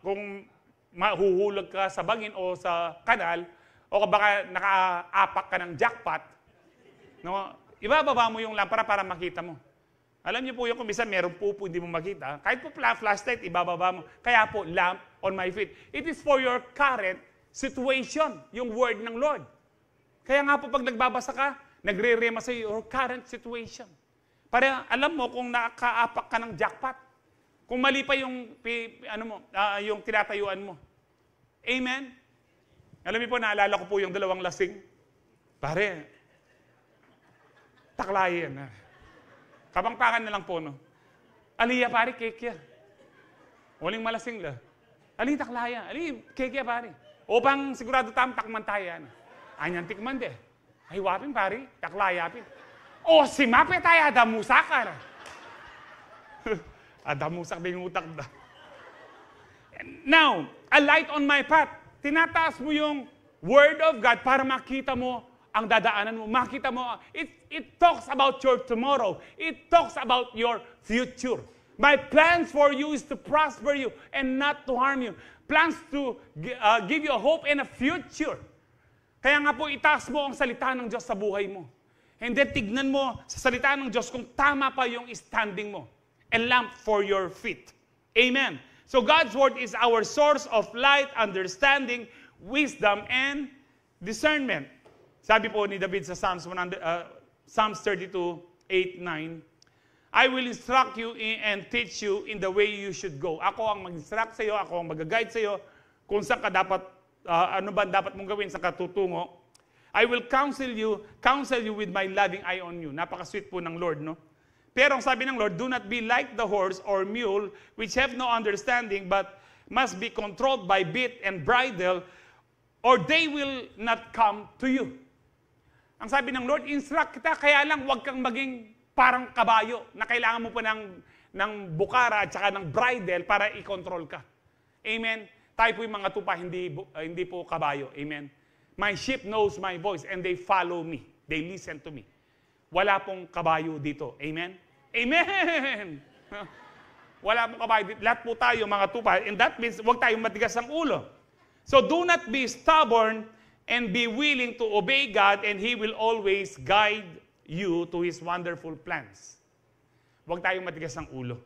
kung mahuhulog ka sa bangin o sa kanal, o baka nakaapak ka ng jackpot, no? Ibababa mo yung lampara para makita mo. Alam niyo po yung kung minsan meron po hindi mo makita. Kahit po flashlight, ibababa mo. Kaya po, lamp on my feet. It is for your current situation, yung word ng Lord. Kaya nga po pag nagbabasa ka, nagre-rema sa your current situation. Para alam mo kung nakaapak ka ng jackpot. Kung mali pa yung, yung tinatayuan mo. Amen? Alam niyo po, naalala ko po yung dalawang lasing. Pare, taklayan. Kapangpangan na lang po, no? Aliya, pare, kekya. Waling malasing la. Ali, taklaya. Ali, kekya, pare. Upang sigurado takman tayo. Anyan tikman de. Ay, wapin, pare. Taklaya, pin. O, si Mape tayo, adamusak ka na. Adamusak din yung utak da. Now, a light on my path. Tinataas mo yung Word of God para makita mo ang dadaanan mo. Makita mo, it talks about your tomorrow. It talks about your future. My plans for you is to prosper you and not to harm you. Plans to give you a hope and a future. Kaya nga po, itaas mo ang salita ng Diyos sa buhay mo. And then, tignan mo sa salita ng Diyos kung tama pa yung standing mo. A lamp for your feet. Amen. So God's Word is our source of light, understanding, wisdom, and discernment. Sabi po ni David sa Psalms 32, 8, 9, I will instruct you and teach you in the way you should go. Ako ang mag-instruct sa iyo, ako ang mag-guide sa iyo kung saan ka dapat, ano ba dapat mong gawin sa katutungo. I will counsel you with my loving eye on you. Napaka-sweet po ng Lord, no? Pero ang sabi ng Lord, do not be like the horse or mule which have no understanding but must be controlled by bit and bridle or they will not come to you. Ang sabi ng Lord, instruct kita, kaya lang huwag kang maging parang kabayo na kailangan mo pa ng bukara at saka ng bridle para i-control ka. Amen? Tayo po yung mga tupa, hindi po kabayo. Amen? My sheep knows my voice and they follow me. They listen to me. Wala pong kabayo dito. Amen? Amen! Wala pong kabayo dito. Lahat po tayo mga tupa. And that means huwag tayong matigas ang ulo. So do not be stubborn and be willing to obey God and He will always guide you to His wonderful plans. Huwag tayong matigas ang ulo.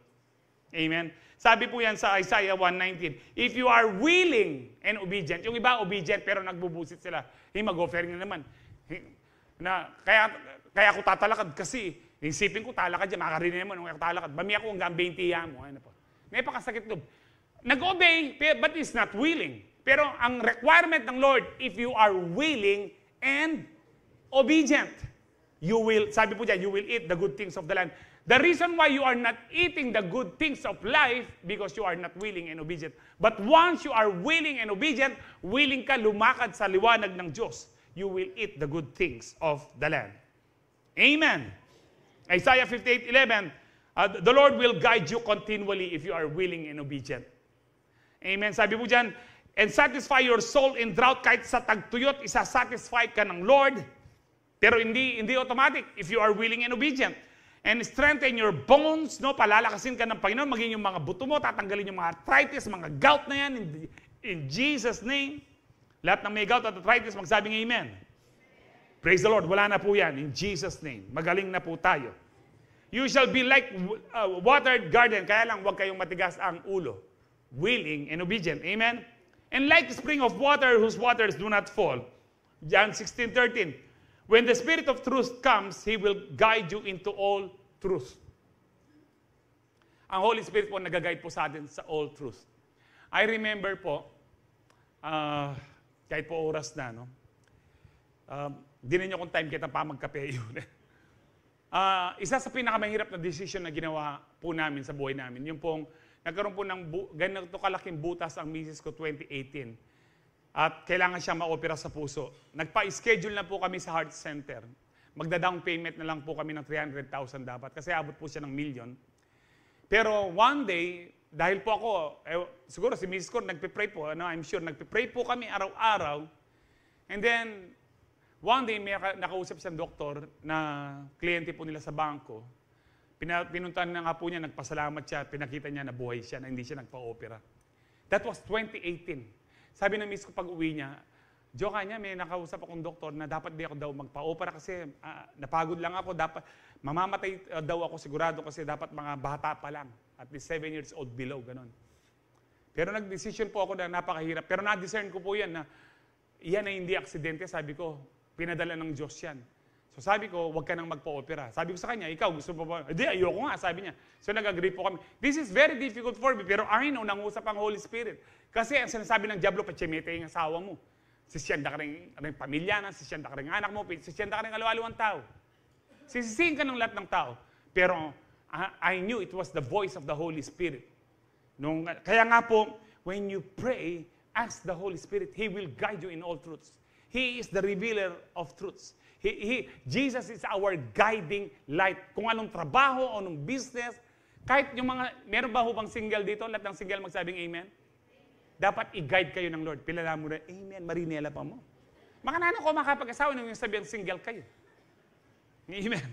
Amen? Sabi po yan sa Isaiah 1:19, if you are willing and obedient, yung iba obedient pero nagbubusit sila, mag-offering na naman. Kaya ako tatalakad kasi, isipin ko talakad dyan, makakarinig naman, kung ako talakad, bami ako hanggang 20 mo. Ano po? May pakasakit loob. Nag-obey, but is not willing. Pero ang requirement ng Lord, if you are willing and obedient, you will, sabi po dyan, you will eat the good things of the land. The reason why you are not eating the good things of life, because you are not willing and obedient. But once you are willing and obedient, willing ka lumakad sa liwanag ng Diyos, you will eat the good things of the land. Amen. Isaiah 58:11, the Lord will guide you continually if you are willing and obedient. Amen. Sabi po dyan, and satisfy your soul in drought. Kahit sa tagtuyot, isasatisfy ka ng Lord. Pero hindi automatic if you are willing and obedient. And strengthen your bones, no? Palalakasin ka ng Panginoon, maging yung mga buto mo, tatanggalin yung mga arthritis, mga gout na yan, in Jesus' name. Lahat ng may gout at arthritis, magsabing amen. Praise the Lord, wala na po yan, in Jesus' name. Magaling na po tayo. You shall be like a watered garden, kaya lang huwag kayong matigas ang ulo. Willing and obedient, amen? And like a spring of water whose waters do not fall. John 16:13. When the Spirit of truth comes, He will guide you into all truth. Ang Holy Spirit po nag-guide po sa atin sa all truth. I remember po, kahit po oras na, no? Di ninyo kung time kita pa magkape yun. Isa sa pinakamahirap na decision na ginawa po namin sa buhay namin, yung pong nagkaroon po ng ganito kalaking butas ang misis ko 2018. At kailangan siya ma-opera sa puso. Nagpa-schedule na po kami sa heart center. Magda-down payment na lang po kami ng 300,000 dapat kasi abot po siya ng million. Pero one day, dahil po ako, siguro si Mrs. Cor nagpe-pray po, I'm sure, nagpe-pray po kami araw-araw. And then, one day, may nakausap siyang doktor na kliyente po nila sa bangko. Pinuntahan na nga po niya, nagpasalamat siya, pinakita niya na buhay siya, na hindi siya nagpa-opera. That was 2018. Sabi ng miss ko pag uwi niya, Joke niya, may nakausap akong doktor na dapat di ako daw magpa-opera kasi napagod lang ako. Mamamatay daw ako sigurado kasi dapat mga bata pa lang. At least 7 years old below, ganon. Pero nag-decision po ako na napakahirap. Pero na-discern ko po yan na yan ay hindi aksidente. Sabi ko, pinadala ng Diyos yan. So sabi ko, huwag ka nang magpa-opera. Sabi ko sa kanya, ikaw gusto mo ba? Hindi, ayoko nga, sabi niya. So nag-agree po kami. This is very difficult for me, pero I know, nangusap ang Holy Spirit. Kasi ang sinasabi ng Diablo, patsimete yung asawa mo. Sisyanda ka rin pamilya na, sisyanda ka rin anak mo, sisyanda ka rin alaw-alawang tao. Sisisihin ka ng lahat ng tao. Pero I knew it was the voice of the Holy Spirit. Kaya nga po, when you pray, ask the Holy Spirit, He will guide you in all truths. He is the revealer of truths. Jesus is our guiding light. Kung anong trabaho, anong business, kahit yung mga, meron ba bang single dito? Lahat ng single magsabing amen? Dapat i-guide kayo ng Lord. Pilala mo na, amen, marinela pa mo. Makanano ko makapag-asawa nung yung sabihin single kayo. Amen.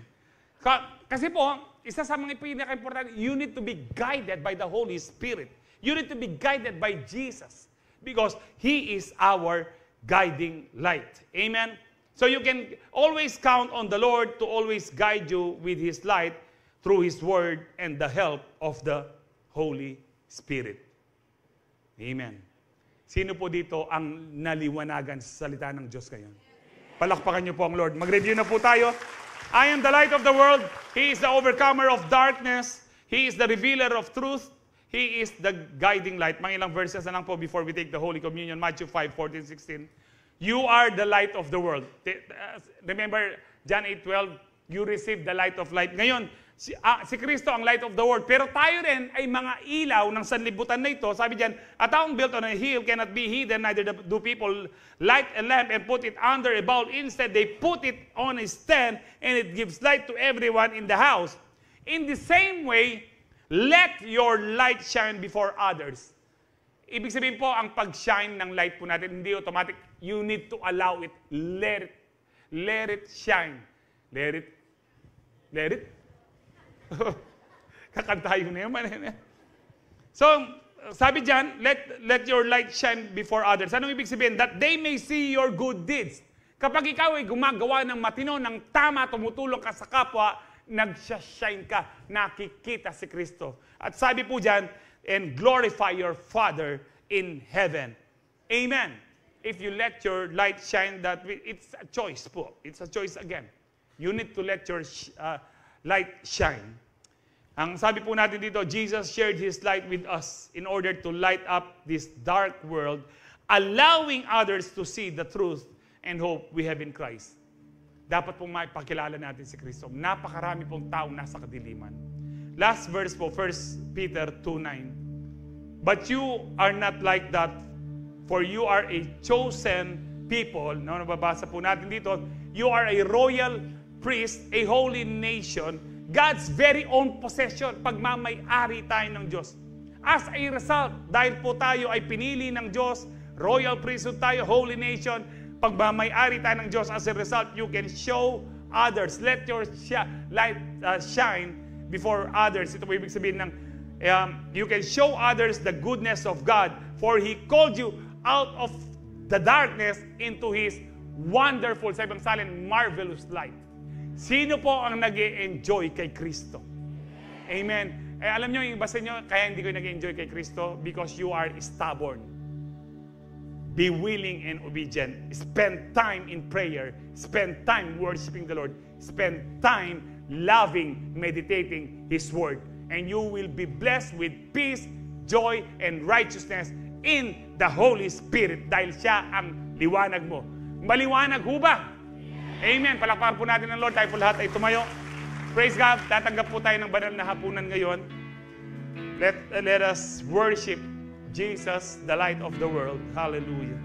Kasi po, isa sa mga pinaka-importante, you need to be guided by the Holy Spirit. You need to be guided by Jesus. Because He is our guiding light. Amen? So you can always count on the Lord to always guide you with His light through His Word and the help of the Holy Spirit. Amen. Sino po dito ang naliwanagan sa salita ng Diyos ngayon? Palakpakan niyo po ang Lord. Mag-review na po tayo. I am the light of the world. He is the overcomer of darkness. He is the revealer of truth. He is the guiding light. Mga ilang verses na lang po before we take the Holy Communion. Matthew 5:14-16. You are the light of the world. Remember, John 8:12, you receive the light of light. Ngayon, si Kristo ang light of the world. Pero tayo rin ay mga ilaw ng sanlibutan na ito. Sabi diyan, a town built on a hill cannot be hidden, neither do people light a lamp and put it under a bowl. Instead, they put it on a stand and it gives light to everyone in the house. In the same way, let your light shine before others. Ibig sabihin po, ang pag-shine ng light po natin, hindi automatic. You need to allow it. Let it shine. Let it. Kakantayo na yun. So, sabi dyan, let your light shine before others. Anong ibig sabihin? That they may see your good deeds. Kapag ikaw ay gumagawa ng matino, ng tama, tumutulong ka sa kapwa, nag-shine ka, nakikita si Kristo. At sabi po dyan, and glorify your Father in heaven. Amen. If you let your light shine that way, it's a choice po. It's a choice again. You need to let your light shine. Ang sabi po natin dito, Jesus shared His light with us in order to light up this dark world, allowing others to see the truth and hope we have in Christ. Dapat pong maipakilala natin si Kristo. Napakarami pong taong nasa kadiliman. Last verse po, 1 Peter 2:9. But you are not like that, for you are a chosen people. Nababasa po natin dito, you are a royal priest, a holy nation, God's very own possession. Pagmamay-ari tayo ng Diyos. As a result, dahil po tayo ay pinili ng Diyos, royal priesthood tayo, holy nation, pagmamay-ari tayo ng Diyos, as a result, you can show others. Let your light shine before others. Ito po ibig sabihin ng you can show others the goodness of God, for He called you out of the darkness into His wonderful, sa ibang salin, marvelous light. Sino po ang nag-e-enjoy kay Kristo? Amen. Alam nyo, yung basa nyo, kaya hindi ko nag-e-enjoy kay Kristo because you are stubborn. Be willing and obedient. Spend time in prayer. Spend time worshiping the Lord. Spend time loving, meditating His Word. And you will be blessed with peace, joy, and righteousness in the Holy Spirit dahil siya ang liwanag mo. Maliwanag ho ba? Amen. Palakpakan po natin ng Lord. Tayo po lahat ay tumayo. Praise God. Tatanggap po tayo ng banal na hapunan ngayon. Let us worship Jesus, the light of the world. Hallelujah.